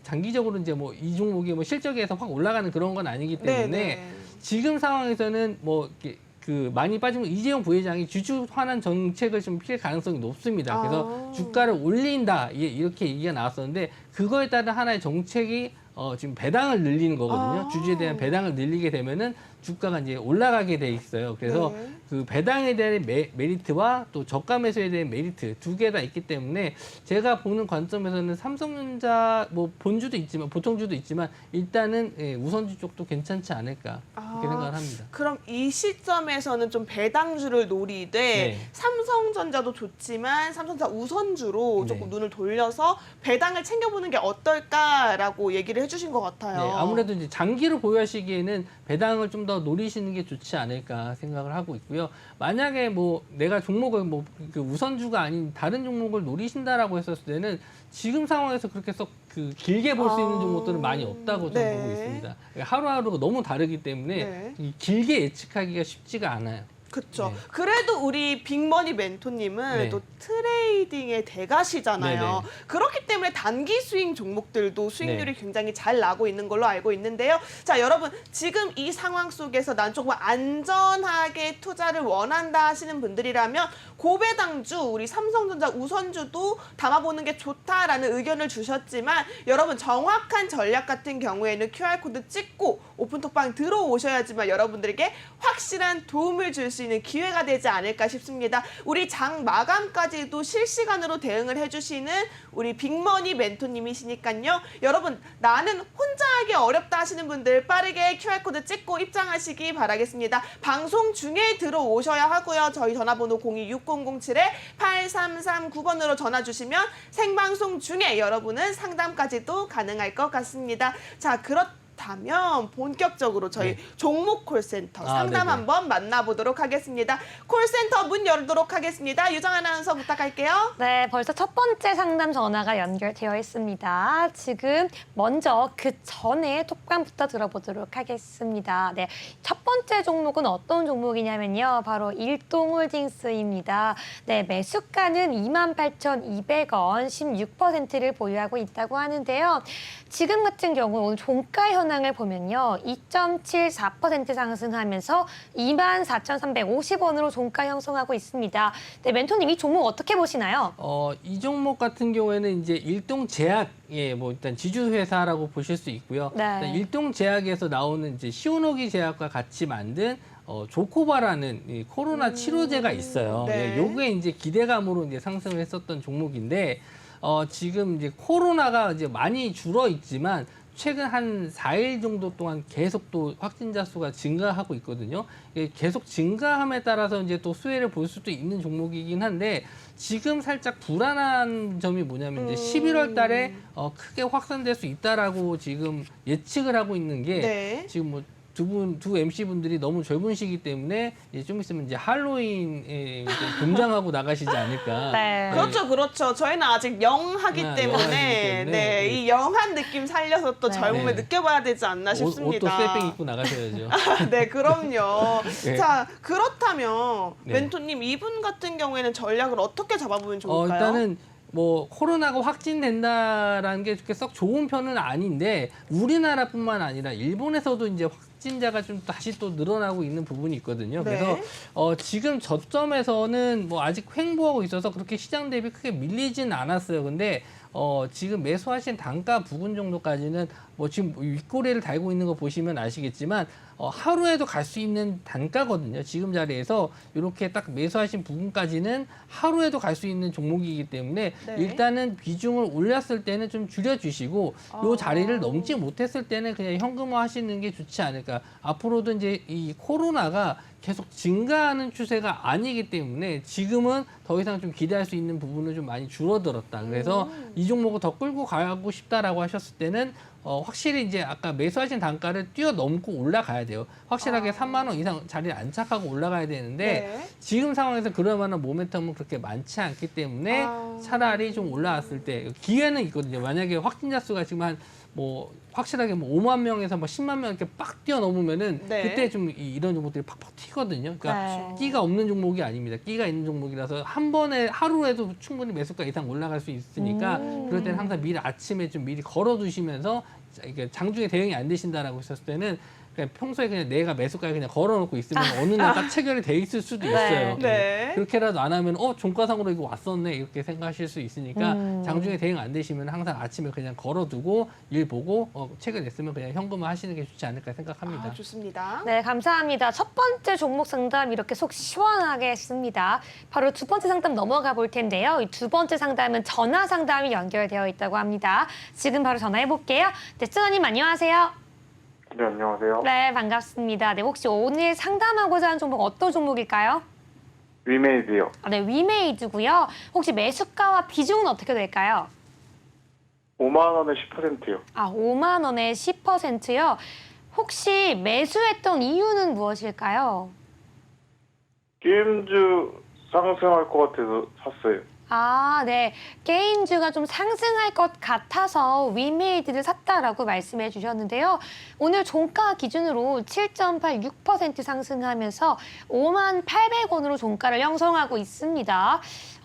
장기적으로 이제 뭐 이 종목이 뭐 실적에서 확 올라가는 그런 건 아니기 때문에 네. 지금 상황에서는 뭐 이렇게 그 많이 빠진 이재용 부회장이 주주 환원 정책을 좀 필 가능성이 높습니다. 그래서 주가를 올린다 이렇게 얘기가 나왔었는데 그거에 따른 하나의 정책이 지금 배당을 늘리는 거거든요. 주주에 대한 배당을 늘리게 되면은 주가가 이제 올라가게 돼 있어요. 그래서 네. 그 배당에 대한 메리트와 또 저가 매수에 대한 메리트 두 개 다 있기 때문에 제가 보는 관점에서는 삼성전자 뭐 본주도 있지만 보통주도 있지만 일단은 우선주 쪽도 괜찮지 않을까 그렇게 생각을 합니다. 그럼 이 시점에서는 좀 배당주를 노리되 네. 삼성전자도 좋지만 삼성전자 우선주로 네. 조금 눈을 돌려서 배당을 챙겨보는 게 어떨까라고 얘기를 해주신 것 같아요. 네, 아무래도 이제 장기로 보유하시기에는 배당을 좀 더 노리시는 게 좋지 않을까 생각을 하고 있고요. 만약에 뭐 내가 종목을 뭐 그 우선주가 아닌 다른 종목을 노리신다라고 했었을 때는 지금 상황에서 그렇게 썩 그 길게 볼 수 있는 종목들은 많이 없다고 저는 네. 보고 있습니다. 하루하루가 너무 다르기 때문에 네. 이 길게 예측하기가 쉽지가 않아요. 그렇죠. 네. 그래도 우리 빅머니 멘토님은 네. 또 트레이딩의 대가시잖아요. 네네. 그렇기 때문에 단기 스윙 종목들도 수익률이 네. 굉장히 잘 나고 있는 걸로 알고 있는데요. 자, 여러분 지금 이 상황 속에서 난 조금 안전하게 투자를 원한다 하시는 분들이라면 고배당주 우리 삼성전자 우선주도 담아보는 게 좋다라는 의견을 주셨지만 여러분 정확한 전략 같은 경우에는 QR코드 찍고 오픈톡방 들어오셔야지만 여러분들에게 확실한 도움을 줄 수 있는 기회가 되지 않을까 싶습니다. 우리 장 마감까지도 실시간으로 대응을 해주시는 우리 빅머니 멘토님이시니까요. 여러분 나는 혼자 하기 어렵다 하시는 분들 빠르게 QR코드 찍고 입장하시기 바라겠습니다. 방송 중에 들어오셔야 하고요. 저희 전화번호 026007-8339번으로 전화 주시면 생방송 중에 여러분은 상담까지도 가능할 것 같습니다. 자, 그렇다면 본격적으로 저희 네. 종목 콜센터 상담 네네. 한번 만나보도록 하겠습니다. 콜센터 문 열도록 하겠습니다. 유정 아나운서 부탁할게요. 네, 벌써 첫 번째 상담 전화가 연결되어 있습니다. 지금 먼저 그 전에 톡방부터 들어보도록 하겠습니다. 네, 첫 번째 종목은 어떤 종목이냐면요. 바로 일동홀딩스입니다. 네, 매수가는 28,200원, 16%를 보유하고 있다고 하는데요. 지금 같은 경우 오늘 종가 현황을 보면요. 2.74% 상승하면서 24,350원으로 종가 형성하고 있습니다. 네, 멘토님 이 종목 어떻게 보시나요? 이 종목 같은 경우에는 이제 일동제약의 뭐 일단 지주회사라고 보실 수 있고요. 네. 일단 일동제약에서 나오는 이제 시오노기 제약과 같이 만든 조코바라는 이 코로나 치료제가 있어요. 네. 요게 이제 기대감으로 이제 상승을 했었던 종목인데 지금 이제 코로나가 이제 많이 줄어 있지만 최근 한 4일 정도 동안 계속 또 확진자 수가 증가하고 있거든요. 이게 계속 증가함에 따라서 이제 또 수혜를 볼 수도 있는 종목이긴 한데 지금 살짝 불안한 점이 뭐냐면 이제 11월 달에 크게 확산될 수 있다라고 지금 예측을 하고 있는 게 네. 지금 뭐 두 MC 분들이 너무 젊으시기 때문에 이제 좀 있으면 이제 할로윈에 이제 동장하고 나가시지 않을까. 네. 그렇죠, 그렇죠. 저희는 아직 영하기 영하기 때문에, 때문에, 네, 네. 이 영한 느낌 살려서 또 네. 젊음을 네. 느껴봐야 되지 않나 싶습니다. 옷도 쇠뺑 입고 나가셔야죠. 네, 그럼요. 네. 자, 그렇다면 네. 멘토님 이분 같은 경우에는 전략을 어떻게 잡아보면 좋을까요? 일단은 뭐 코로나가 확진된다라는 게 그렇게 썩 좋은 편은 아닌데 우리나라뿐만 아니라 일본에서도 이제 확진자가 좀 다시 또 늘어나고 있는 부분이 있거든요. 네. 그래서 지금 저점에서는 뭐 아직 횡보하고 있어서 그렇게 시장 대비 크게 밀리진 않았어요. 근데 지금 매수하신 단가 부근 정도까지는 뭐 지금 윗꼬리를 달고 있는 거 보시면 아시겠지만 하루에도 갈 수 있는 단가거든요. 지금 자리에서 이렇게 딱 매수하신 부분까지는 하루에도 갈 수 있는 종목이기 때문에 네. 일단은 비중을 올렸을 때는 좀 줄여주시고 이 자리를 넘지 못했을 때는 그냥 현금화 하시는 게 좋지 않을까. 앞으로도 이제 이 코로나가 계속 증가하는 추세가 아니기 때문에 지금은 더 이상 좀 기대할 수 있는 부분은 좀 많이 줄어들었다. 그래서 이 종목을 더 끌고 가고 싶다라고 하셨을 때는 확실히 이제 아까 매수하신 단가를 뛰어넘고 올라가야 돼요. 확실하게 3만 원 이상 자리에 안착하고 올라가야 되는데 네. 지금 상황에서 그럴 만한 모멘텀은 그렇게 많지 않기 때문에 차라리 좀 올라왔을 때 기회는 있거든요. 만약에 확진자 수가 지금 한 뭐 확실하게 뭐 5만 명에서 뭐 10만 명 이렇게 빡 뛰어넘으면은 네. 그때 좀 이런 종목들이 팍팍 튀거든요. 그러니까 네. 끼가 없는 종목이 아닙니다. 끼가 있는 종목이라서 한 번에 하루에도 충분히 매수가 이상 올라갈 수 있으니까 그럴 때는 항상 미리 아침에 좀 미리 걸어두시면서 이게 장중에 대응이 안 되신다라고 했었을 때는 그냥 평소에 그냥 내가 매수가에 그냥 걸어놓고 있으면 어느 날 딱 체결이 돼 있을 수도 있어요. 네. 그렇게라도 안 하면 종가상으로 이거 왔었네 이렇게 생각하실 수 있으니까 장중에 대응 안 되시면 항상 아침에 그냥 걸어두고 일 보고 체결됐으면 그냥 현금화 하시는 게 좋지 않을까 생각합니다. 좋습니다. 네, 감사합니다. 첫 번째 종목 상담 이렇게 속 시원하게 했습니다. 바로 두 번째 상담 넘어가 볼 텐데요. 이 두 번째 상담은 전화 상담이 연결되어 있다고 합니다. 지금 바로 전화해 볼게요. 네, 쓰나님 안녕하세요. 네, 안녕하세요. 네, 반갑습니다. 네, 혹시 오늘 상담하고자 하는 종목 어떤 종목일까요? 위메이드요. 네, 위메이드고요. 혹시 매수가와 비중은 어떻게 될까요? 5만 원에 10%요. 5만 원에 10%요. 혹시 매수했던 이유는 무엇일까요? 게임주 상승할 것 같아서 샀어요. 네. 게임주가 좀 상승할 것 같아서 위메이드를 샀다라고 말씀해 주셨는데요. 오늘 종가 기준으로 7.86% 상승하면서 5만 800원으로 종가를 형성하고 있습니다.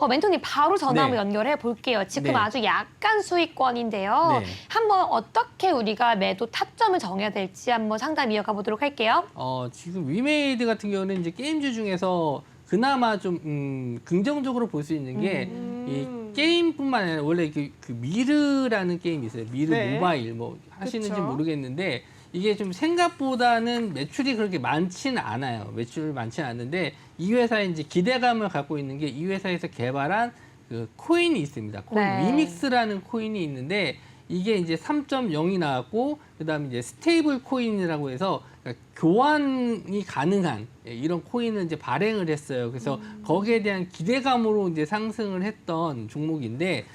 멘토님 바로 전화 한번 연결해 볼게요. 지금 네. 아주 약간 수익권인데요. 네. 한번 어떻게 우리가 매도 타점을 정해야 될지 한번 상담 이어가 보도록 할게요. 지금 위메이드 같은 경우는 이제 게임주 중에서 그나마 좀 긍정적으로 볼 수 있는 게 이 게임뿐만 아니라 원래 그 미르라는 게임이 있어요. 미르 네. 모바일 뭐 하시는지 그쵸. 모르겠는데 이게 좀 생각보다는 매출이 그렇게 많지는 않아요. 매출 많지는 않는데 이 회사에 이제 기대감을 갖고 있는 게 이 회사에서 개발한 그 코인이 있습니다. 코인 네. 위믹스라는 코인이 있는데 이게 이제 3.0이 나왔고 그다음에 이제 스테이블 코인이라고 해서 그러니까 교환이 가능한 이런 코인을 이제 발행을 했어요. 그래서 거기에 대한 기대감으로 이제 상승을 했던 종목인데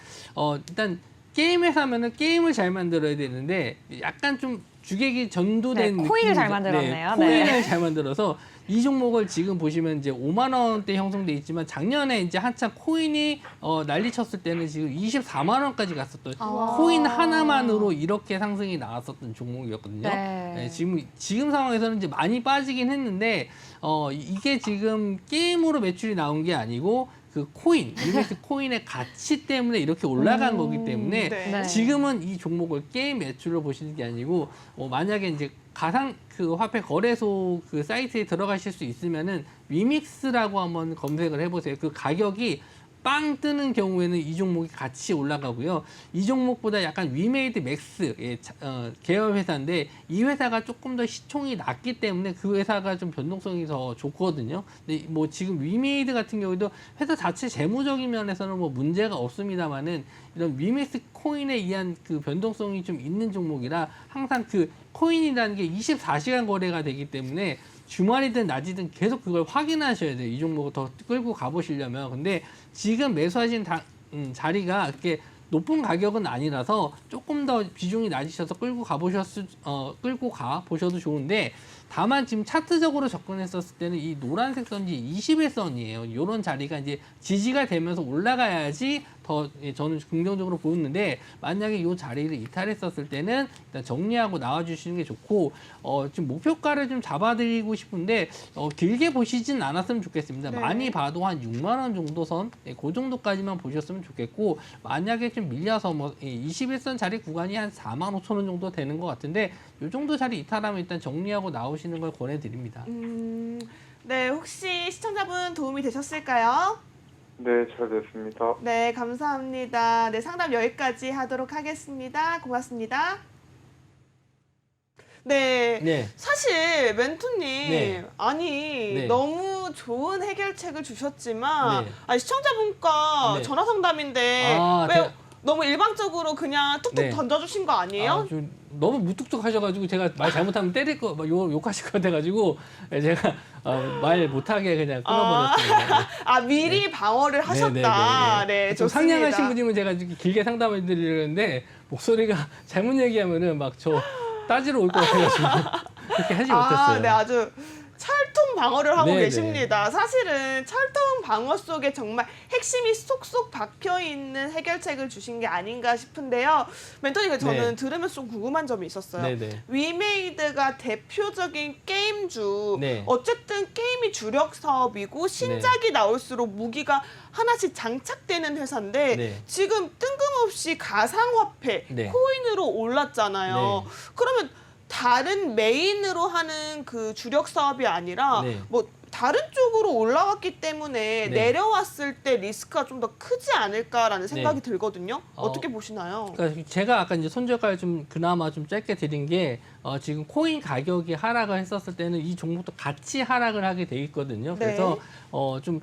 일단 게임 회사면은 게임을 잘 만들어야 되는데 약간 좀 주객이 전도된 네, 코인을 잘 느낌이죠. 만들었네요. 코인을 네. 잘 만들어서 이 종목을 지금 보시면 이제 5만 원대 형성돼 있지만 작년에 이제 한참 코인이 난리쳤을 때는 지금 24만 원까지 갔었던 코인 하나만으로 이렇게 상승이 나왔었던 종목이었거든요. 네. 네, 지금 상황에서는 이제 많이 빠지긴 했는데 이게 지금 게임으로 매출이 나온 게 아니고 그 코인, 리메이크 코인의 가치 때문에 이렇게 올라간 거기 때문에 네. 지금은 이 종목을 게임 매출로 보시는 게 아니고 만약에 이제 가상 그 화폐 거래소 그 사이트에 들어가실 수 있으면은 위믹스라고 한번 검색을 해보세요. 그 가격이 빵 뜨는 경우에는 이 종목이 같이 올라가고요. 이 종목보다 약간 위메이드 맥스 계열 회사인데 이 회사가 조금 더 시총이 낮기 때문에 그 회사가 좀 변동성이 더 좋거든요. 근데 뭐 지금 위메이드 같은 경우도 회사 자체 재무적인 면에서는 뭐 문제가 없습니다만은 이런 위믹스 코인에 의한 그 변동성이 좀 있는 종목이라 항상 그 코인이라는 게 24시간 거래가 되기 때문에 주말이든 낮이든 계속 그걸 확인하셔야 돼요. 이 종목을 더 끌고 가보시려면. 근데 지금 매수하신 자리가 그렇게 높은 가격은 아니라서 조금 더 비중이 낮으셔서 끌고 가 보셔도 좋은데 다만 지금 차트적으로 접근했었을 때는 이 노란색 선이 21선이에요. 이런 자리가 이제 지지가 되면서 올라가야지 더 저는 긍정적으로 보였는데 만약에 이 자리를 이탈했었을 때는 일단 정리하고 나와주시는 게 좋고 지금 목표가를 좀 잡아드리고 싶은데 길게 보시진 않았으면 좋겠습니다. 네. 많이 봐도 한 6만 원 정도 선, 그 정도까지만 보셨으면 좋겠고 만약에 좀 밀려서 뭐 21선 자리 구간이 한 4만 5천 원 정도 되는 것 같은데 이 정도 자리 이탈하면 일단 정리하고 나오시는 걸 권해드립니다. 네, 혹시 시청자분 도움이 되셨을까요? 네, 잘 됐습니다. 네, 감사합니다. 네, 상담 여기까지 하도록 하겠습니다. 고맙습니다. 네, 네. 사실 멘토님 네. 아니 네. 너무 좋은 해결책을 주셨지만 네. 아니, 시청자분과 네. 전화 상담인데 아, 왜 제가- 너무 일방적으로 그냥 툭툭 네. 던져주신 거 아니에요? 아, 좀 너무 무뚝뚝하셔가지고 제가 말 잘못하면 때릴 거, 욕하실 것 같아가지고 제가 말 못하게 그냥 끊어버렸습니다. 아, 미리 방어를 하셨다. 네, 좀 좋습니다. 상냥하신 분이면 제가 이렇게 길게 상담을 드리려는데 목소리가 잘못 얘기하면은 막 저 따지러 올 것 같아가지고 그렇게 하지 못했어요. 네, 아주 철통 방어를 하고 네, 계십니다. 사실은 철통 방어 속에 정말 핵심이 쏙쏙 박혀 있는 해결책을 주신 게 아닌가 싶은데요. 멘토님, 저는 네. 들으면서 좀 궁금한 점이 있었어요. 네네. 위메이드가 대표적인 게임주, 네. 어쨌든 게임이 주력 사업이고 신작이 나올수록 무기가 하나씩 장착되는 회사인데 네. 지금 뜬금없이 가상화폐, 네. 코인으로 올랐잖아요. 네. 그러면 다른 메인으로 하는 그 주력 사업이 아니라 네. 뭐 다른 쪽으로 올라왔기 때문에 네. 내려왔을 때 리스크가 좀 더 크지 않을까라는 생각이 네. 들거든요. 어떻게 보시나요? 그러니까 제가 아까 이제 손절가를 좀 그나마 좀 짧게 드린 게 지금 코인 가격이 하락을 했었을 때는 이 종목도 같이 하락을 하게 돼 있거든요. 네. 그래서 좀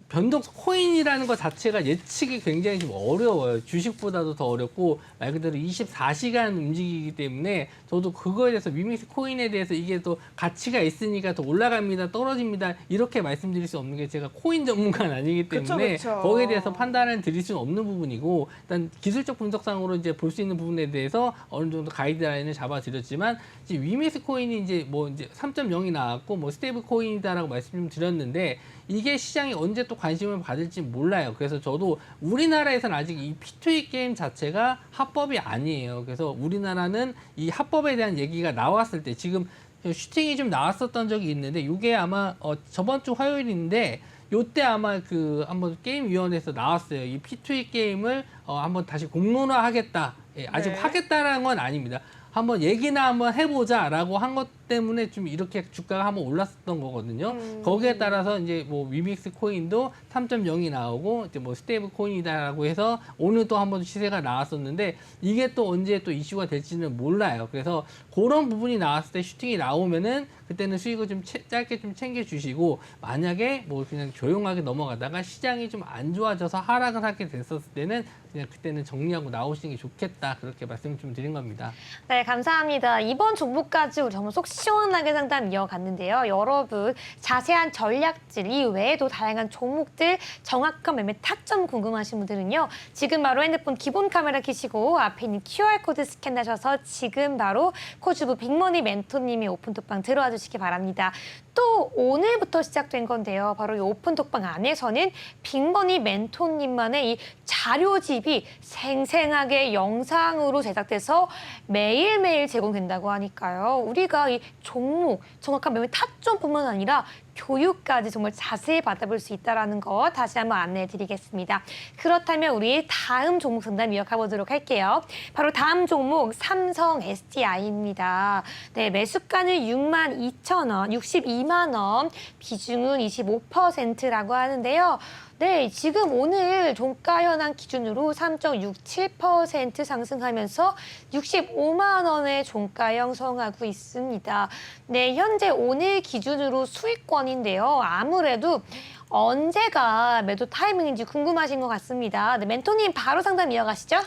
변동 코인이라는 것 자체가 예측이 굉장히 좀 어려워요. 주식보다도 더 어렵고 말 그대로 24시간 움직이기 때문에 저도 그거에 대해서 위믹스 코인에 대해서 이게 또 가치가 있으니까 더 올라갑니다, 떨어집니다 이렇게 말씀드릴 수 없는 게 제가 코인 전문가는 아니기 때문에 그쵸. 거기에 대해서 판단을 드릴 수는 없는 부분이고 일단 기술적 분석상으로 이제 볼 수 있는 부분에 대해서 어느 정도 가이드라인을 잡아드렸지만 이제 위믹스 코인이 이제 뭐 이제 3.0이 나왔고 뭐 스테이블 코인이다라고 말씀 좀 드렸는데 이게 시장이 언제 또 관심을 받을지 몰라요. 그래서 저도 우리나라에서는 아직 이 P2E 게임 자체가 합법이 아니에요. 그래서 우리나라는 이 합법에 대한 얘기가 나왔을 때 지금 슈팅이 좀 나왔었던 적이 있는데 이게 아마 저번 주 화요일인데 요때 아마 그 한번 게임위원회에서 나왔어요. 이 P2E 게임을 한번 다시 공론화하겠다. 예, 아직 네. 하겠다라는 건 아닙니다. 한번 얘기나 한번 해보자라고 한 것 때문에 좀 이렇게 주가가 한번 올랐었던 거거든요. 거기에 따라서 이제 뭐 위믹스 코인도 3.0이 나오고 이제 뭐 스테이블 코인이다라고 해서 오늘 또 한번 시세가 나왔었는데 이게 또 언제 또 이슈가 될지는 몰라요. 그래서 그런 부분이 나왔을 때 슈팅이 나오면은 그때는 수익을 좀 짧게 좀 챙겨주시고 만약에 뭐 그냥 조용하게 넘어가다가 시장이 좀 안 좋아져서 하락을 하게 됐었을 때는 그냥 그때는 정리하고 나오시는 게 좋겠다 그렇게 말씀 좀 드린 겁니다. 네, 감사합니다. 이번 종목까지 우리 정말 속 시원하게 상담 이어갔는데요. 여러분, 자세한 전략질 이외에도 다양한 종목들 정확한 매매 타점 궁금하신 분들은요. 지금 바로 핸드폰 기본 카메라 켜시고 앞에 있는 QR코드 스캔하셔서 지금 바로 코주부 빅머니 멘토님의 오픈톡방 들어와 주시기 바랍니다. 또 오늘부터 시작된 건데요. 바로 이 오픈톡방 안에서는 빅머니 멘토님만의 이 자료집이 생생하게 영상으로 제작돼서 매일매일 제공된다고 하니까요. 우리가 이 종목, 정확한 매매 타점뿐만 아니라 교육까지 정말 자세히 받아볼 수 있다는 거 다시 한번 안내해 드리겠습니다. 그렇다면 우리 다음 종목 상담 이어가 보도록 할게요. 바로 다음 종목 삼성 SDI입니다. 네, 매수가는 62,000원, 62만 원, 비중은 25%라고 하는데요. 네, 지금 오늘 종가 현황 기준으로 3.67% 상승하면서 65만 원의 종가 형성하고 있습니다. 네, 현재 오늘 기준으로 수익권인데요. 아무래도 언제가 매도 타이밍인지 궁금하신 것 같습니다. 네, 멘토님 바로 상담 이어가시죠.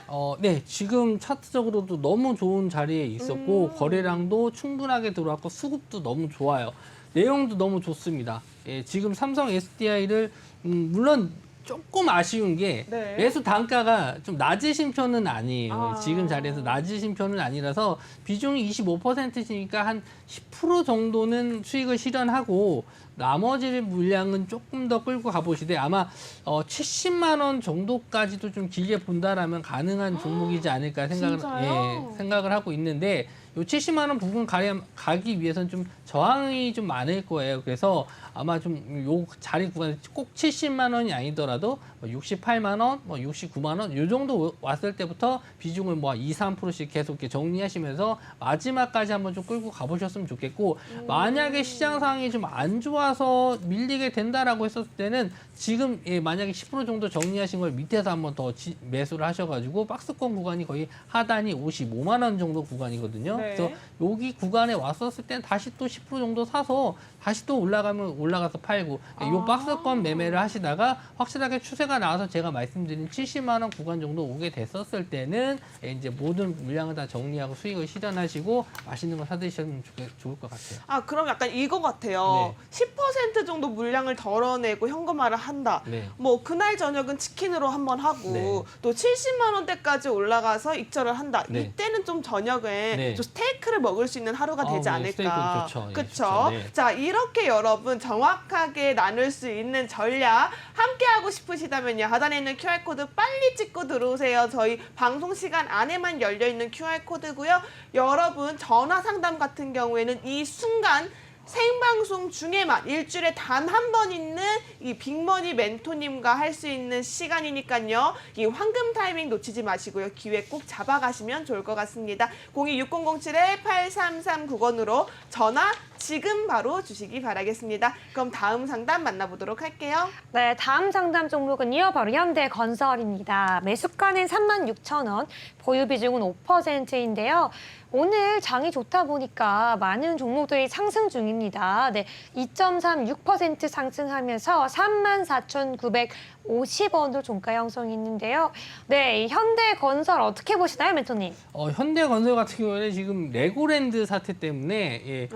네, 지금 차트적으로도 너무 좋은 자리에 있었고 거래량도 충분하게 들어왔고 수급도 너무 좋아요. 내용도 너무 좋습니다. 예, 지금 삼성 SDI를 물론 조금 아쉬운 게 네. 매수 단가가 좀 낮으신 편은 아니에요. 아. 지금 자리에서 낮으신 편은 아니라서 비중이 25%시니까 한 10% 정도는 수익을 실현하고 나머지 물량은 조금 더 끌고 가보시되 아마 70만 원 정도까지도 좀 길게 본다라면 가능한 종목이지 않을까 진짜요? 생각을 하고 있는데 요 70만 원 부분 가기 위해서는 좀 저항이 좀 많을 거예요. 그래서 아마 좀 요 자리 구간에 꼭 70만 원이 아니더라도 68만 원, 69만 원 요 정도 왔을 때부터 비중을 뭐 2, 3%씩 계속 이렇게 정리하시면서 마지막까지 한번 좀 끌고 가보셨으면 좋겠고 만약에 시장 상황이 좀 안 좋아 올라가서 밀리게 된다라고 했었을 때는 지금 만약에 10% 정도 정리하신 걸 밑에서 한번 더 매수를 하셔가지고 박스권 구간이 거의 하단이 55만 원 정도 구간이거든요. 네. 그래서 여기 구간에 왔었을 때는 다시 또 10% 정도 사서 다시 또 올라가면 올라가서 팔고 이 박스권 매매를 하시다가 확실하게 추세가 나와서 제가 말씀드린 70만 원 구간 정도 오게 됐었을 때는 이제 모든 물량을 다 정리하고 수익을 실현하시고 맛있는 거 사드시면 좋을 것 같아요. 아, 그럼 약간 이거 같아요. 네. 10% 정도 물량을 덜어내고 현금화를 한다. 네. 뭐 그날 저녁은 치킨으로 한번 하고 네. 또 70만 원대까지 올라가서 익절을 한다. 네. 이때는 좀 저녁에 네. 좀 스테이크를 먹을 수 있는 하루가 되지 네, 않을까. 스테이크 좋죠. 예, 그렇죠. 좋죠. 네. 자, 이렇게 여러분 정확하게 나눌 수 있는 전략 함께 하고 싶으시다면요. 하단에 있는 QR코드 빨리 찍고 들어오세요. 저희 방송 시간 안에만 열려 있는 QR코드고요. 여러분 전화 상담 같은 경우에는 이 순간 생방송 중에만 일주일에 단 한 번 있는 이 빅머니 멘토님과 할 수 있는 시간이니까요. 이 황금 타이밍 놓치지 마시고요. 기회 꼭 잡아가시면 좋을 것 같습니다. 026007-8339번으로 전화 지금 바로 주시기 바라겠습니다. 그럼 다음 상담 만나보도록 할게요. 네, 다음 상담 종목은요. 바로 현대건설입니다. 매수가는 36,000원, 보유 비중은 5%인데요. 오늘 장이 좋다 보니까 많은 종목들이 상승 중입니다. 네, 2.36% 상승하면서 34,950원으로 종가 형성이 있는데요. 네, 이 현대건설 어떻게 보시나요, 멘토님? 현대건설 같은 경우에는 지금 레고랜드 사태 때문에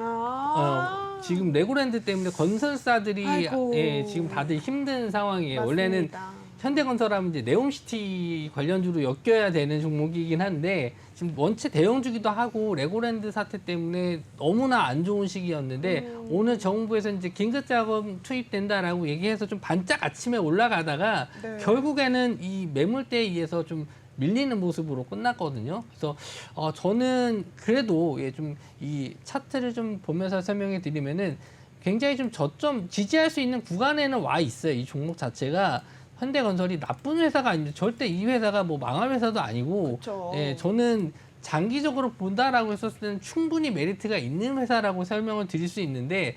지금 레고랜드 때문에 건설사들이 아이고. 지금 다들 힘든 상황이에요. 맞습니다. 원래는 현대건설하면 이제 네옴시티 관련주로 엮여야 되는 종목이긴 한데 지금 원체 대형주기도 하고 레고랜드 사태 때문에 너무나 안 좋은 시기였는데 오늘 정부에서 이제 긴급 자금 투입된다라고 얘기해서 좀 반짝 아침에 올라가다가 네. 결국에는 이 매물대에 의해서 좀 밀리는 모습으로 끝났거든요. 그래서 저는 그래도 좀 이 차트를 좀 보면서 설명해 드리면은 굉장히 좀 저점 지지할 수 있는 구간에는 와 있어요. 이 종목 자체가 현대건설이 나쁜 회사가 아닙니다. 절대 이 회사가 뭐 망할 회사도 아니고, 그쵸. 저는 장기적으로 본다라고 했었을 때는 충분히 메리트가 있는 회사라고 설명을 드릴 수 있는데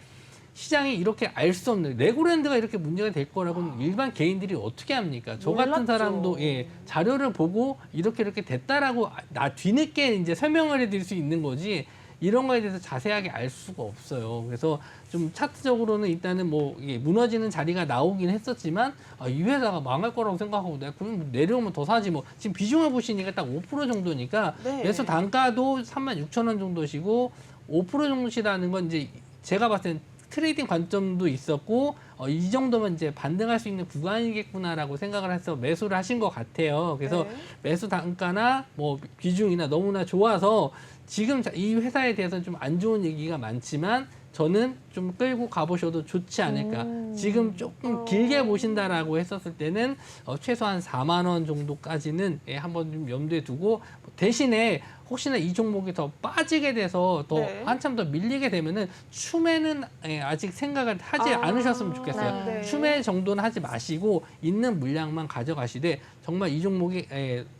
시장이 이렇게 알 수 없는 레고랜드가 이렇게 문제가 될 거라고는 일반 개인들이 어떻게 합니까? 저 같은 몰랐죠. 사람도 자료를 보고 이렇게 됐다라고 뒤늦게 이제 설명을 해드릴 수 있는 거지. 이런 거에 대해서 자세하게 알 수가 없어요. 그래서 좀 차트적으로는 일단은 뭐 이게 무너지는 자리가 나오긴 했었지만 이 회사가 망할 거라고 생각하고 내가 그럼 내려오면 더 사지 뭐 지금 비중을 보시니까 딱 5% 정도니까 네. 매수 단가도 36,000원 정도시고 5% 정도시라는 건 이제 제가 봤을 땐 트레이딩 관점도 있었고 이 정도면 이제 반등할 수 있는 구간이겠구나라고 생각을 해서 매수를 하신 것 같아요. 그래서 네. 매수 단가나 뭐 비중이나 너무나 좋아서 지금 이 회사에 대해서는 좀 안 좋은 얘기가 많지만 저는 좀 끌고 가보셔도 좋지 않을까. 지금 조금 길게 보신다라고 했었을 때는 최소한 4만 원 정도까지는 한번 좀 염두에 두고 대신에 혹시나 이 종목이 더 빠지게 돼서 더 네. 한참 더 밀리게 되면은 추매는 아직 생각을 하지 않으셨으면 좋겠어요. 네. 추매 정도는 하지 마시고 있는 물량만 가져가시되 정말 이 종목이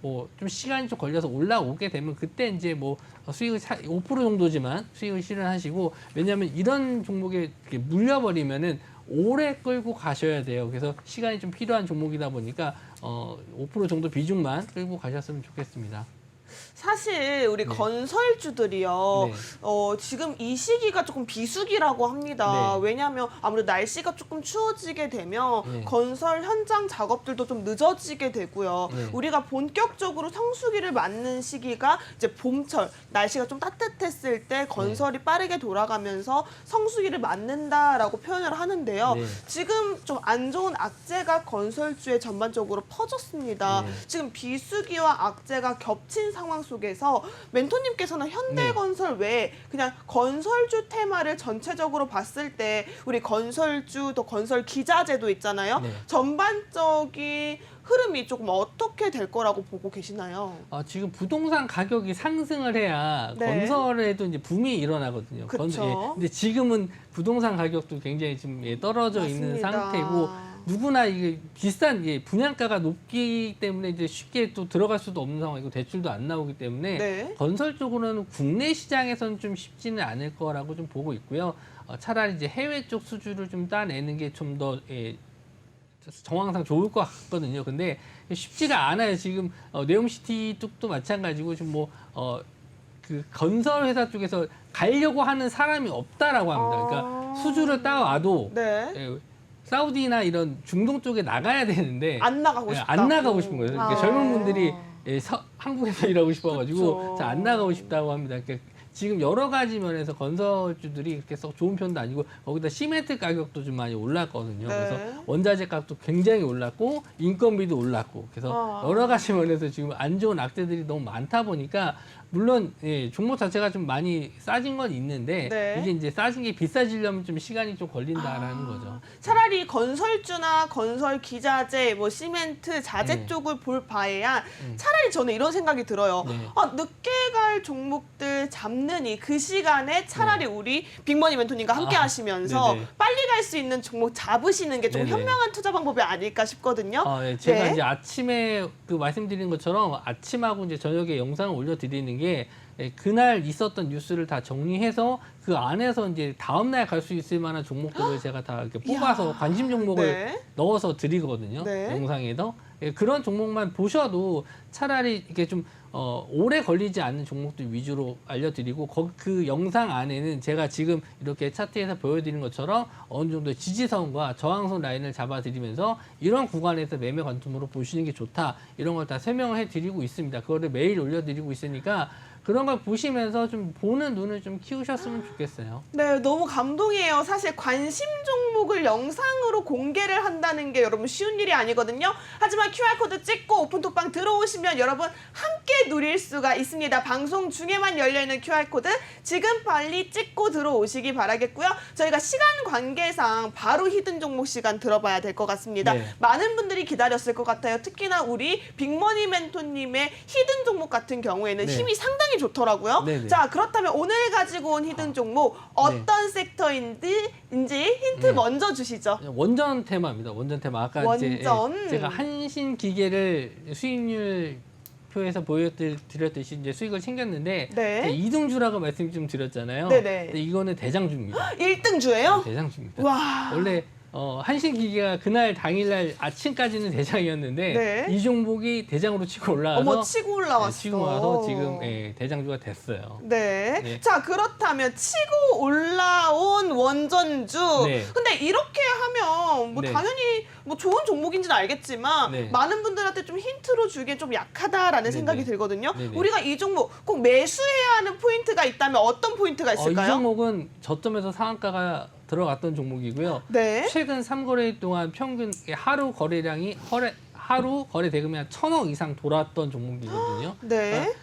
뭐 좀 시간이 좀 걸려서 올라오게 되면 그때 이제 뭐 수익을 5% 정도지만 수익을 실현하시고 왜냐하면 이런 종목에 이렇게 물려버리면은 오래 끌고 가셔야 돼요. 그래서 시간이 좀 필요한 종목이다 보니까 5% 정도 비중만 끌고 가셨으면 좋겠습니다. 사실 우리 네. 건설주들이요. 네. 지금 이 시기가 조금 비수기라고 합니다. 네. 왜냐하면 아무래도 날씨가 조금 추워지게 되면 네. 건설 현장 작업들도 좀 늦어지게 되고요. 네. 우리가 본격적으로 성수기를 맞는 시기가 이제 봄철, 날씨가 좀 따뜻했을 때 건설이 빠르게 돌아가면서 성수기를 맞는다라고 표현을 하는데요. 네. 지금 좀 안 좋은 악재가 건설주에 전반적으로 퍼졌습니다. 네. 지금 비수기와 악재가 겹친 상황 속에서 멘토님께서는 현대건설 외에 그냥 건설주 테마를 전체적으로 봤을 때 우리 건설주 또 건설 기자재도 있잖아요. 네. 전반적인 흐름이 조금 어떻게 될 거라고 보고 계시나요? 지금 부동산 가격이 상승을 해야 네. 건설에도 이제 붐이 일어나거든요. 그쵸. 근데 지금은 부동산 가격도 굉장히 지금 떨어져 있는 맞습니다. 상태고 누구나 이게 비싼 분양가가 높기 때문에 이제 쉽게 또 들어갈 수도 없는 상황이고 대출도 안 나오기 때문에 네. 건설 쪽으로는 국내 시장에서는 좀 쉽지는 않을 거라고 좀 보고 있고요. 차라리 이제 해외 쪽 수주를 좀 따내는 게 좀 더 정황상 좋을 것 같거든요. 근데 쉽지가 않아요. 지금 네옴시티 쪽도 마찬가지고 지금 그 건설 회사 쪽에서 가려고 하는 사람이 없다라고 합니다. 그러니까 수주를 따와도 네. 사우디나 이런 중동 쪽에 나가야 되는데 안 나가고 싶다. 안 나가고 싶은 거예요. 그러니까 아. 젊은 분들이 한국에서 일하고 싶어가지고 그렇죠. 잘 안 나가고 싶다고 합니다. 그러니까 지금 여러 가지 면에서 건설주들이 그렇게 썩 좋은 편도 아니고 거기다 시멘트 가격도 좀 많이 올랐거든요. 네. 그래서 원자재 값도 굉장히 올랐고 인건비도 올랐고 그래서 여러 가지 면에서 지금 안 좋은 악재들이 너무 많다 보니까 물론 종목 자체가 좀 많이 싸진 건 있는데 네. 이게 이제 싸진 게 비싸지려면 좀 시간이 좀 걸린다라는 거죠. 차라리 건설주나 건설 기자재, 뭐 시멘트, 자재 네. 쪽을 볼 바에야 차라리 저는 이런 생각이 들어요. 네. 늦게 갈 종목들 잡느니 그 시간에 차라리 우리 빅머니 멘토님과 함께 하시면서 네네. 빨리 갈 수 있는 종목 잡으시는 게 좀 네네. 현명한 투자 방법이 아닐까 싶거든요. 제가 네. 이제 아침에 그 말씀드린 것처럼 아침하고 이제 저녁에 영상을 올려드리는 게 그날 있었던 뉴스를 다 정리해서 그 안에서 이제 다음날 갈 수 있을 만한 종목들을 제가 다 이렇게 뽑아서 이야. 관심 종목을 네. 넣어서 드리거든요. 네. 영상에도. 그런 종목만 보셔도 차라리 이게 좀 오래 걸리지 않는 종목들 위주로 알려드리고 그 영상 안에는 제가 지금 이렇게 차트에서 보여드리는 것처럼 어느 정도 지지선과 저항선 라인을 잡아드리면서 이런 구간에서 매매 관점으로 보시는 게 좋다 이런 걸 다 설명을 해드리고 있습니다. 그거를 매일 올려드리고 있으니까 그런 걸 보시면서 좀 보는 눈을 좀 키우셨으면 좋겠어요. 네, 너무 감동이에요. 사실 관심 종목을 영상으로 공개를 한다는 게 여러분 쉬운 일이 아니거든요. 하지만 QR코드 찍고 오픈톡방 들어오시면 여러분 함께 누릴 수가 있습니다. 방송 중에만 열려있는 QR코드 지금 빨리 찍고 들어오시기 바라겠고요. 저희가 시간 관계상 바로 히든 종목 시간 들어봐야 될 것 같습니다. 네. 많은 분들이 기다렸을 것 같아요. 특히나 우리 빅머니 멘토님의 히든 종목 같은 경우에는 네. 힘이 상당히 좋더라고요. 네네. 자, 그렇다면 오늘 가지고 온 히든 종목 어떤 섹터인지 힌트 먼저 주시죠. 원전 테마입니다. 원전 테마. 아까 이제 원전. 제가 한신 기계를 수익률 표에서 보여드렸듯이 이제 수익을 챙겼는데 네. 제가 이등주라고 말씀 좀 드렸잖아요. 네네. 근데 이거는 대장주입니다. 1등주예요? 대장주입니다. 와. 원래 한신 기계가 그날 당일날 아침까지는 대장이었는데 네. 이 종목이 대장으로 치고 올라와서 어머, 치고 올라왔어. 치고 올라와서 지금 대장주가 됐어요. 네. 네. 자, 그렇다면 치고 올라온 원전주. 네. 근데 이렇게 하면 뭐 네. 당연히 뭐 좋은 종목인지는 알겠지만 네. 많은 분들한테 좀 힌트로 주기엔 좀 약하다라는 네네. 생각이 들거든요. 네네. 우리가 이 종목 꼭 매수해야 하는 포인트가 있다면 어떤 포인트가 이 있을까요? 종목은 저점에서 상한가가 들어갔던 종목이고요. 네. 최근 3거래일 동안 평균 하루 거래량이 하루 거래 대금이 한 1,000억 이상 돌았던 종목이거든요. 네. 그러니까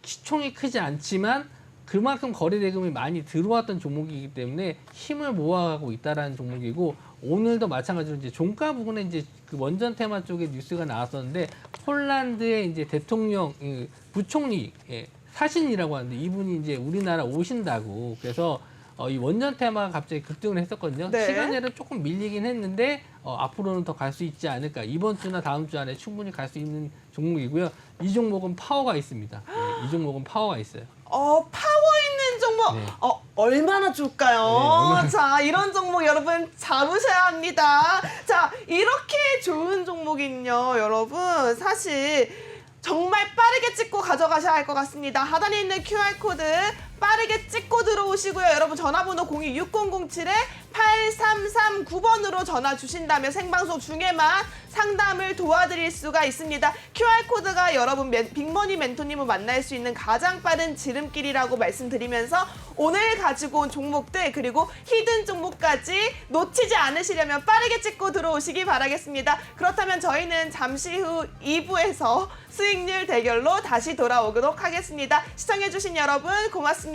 시총이 크지 않지만 그만큼 거래 대금이 많이 들어왔던 종목이기 때문에 힘을 모아가고 있다라는 종목이고 오늘도 마찬가지로 이제 종가 부분에 이제 그 원전 테마 쪽에 뉴스가 나왔었는데 폴란드의 이제 대통령 부총리 사신이라고 하는데 이분이 이제 우리나라 오신다고 그래서 이 원전 테마가 갑자기 급등을 했었거든요. 네. 시간제로 조금 밀리긴 했는데 앞으로는 더 갈 수 있지 않을까. 이번 주나 다음 주 안에 충분히 갈 수 있는 종목이고요. 이 종목은 파워가 있습니다. 이 종목은 파워가 있어요. 파워 있는 종목. 네. 얼마나 좋을까요? 얼마나- 자, 이런 종목 여러분 잡으셔야 합니다. 자, 이렇게 좋은 종목은요, 여러분 사실 정말 빠르게 찍고 가져가셔야 할 것 같습니다. 하단에 있는 QR코드 빠르게 찍고 들어오시고요. 여러분 전화번호 02-607-8339번으로 전화 주신다면 생방송 중에만 상담을 도와드릴 수가 있습니다. QR코드가 여러분 빅머니 멘토님을 만날 수 있는 가장 빠른 지름길이라고 말씀드리면서 오늘 가지고 온 종목들 그리고 히든 종목까지 놓치지 않으시려면 빠르게 찍고 들어오시기 바라겠습니다. 그렇다면 저희는 잠시 후 2부에서 수익률 대결로 다시 돌아오도록 하겠습니다. 시청해주신 여러분 고맙습니다.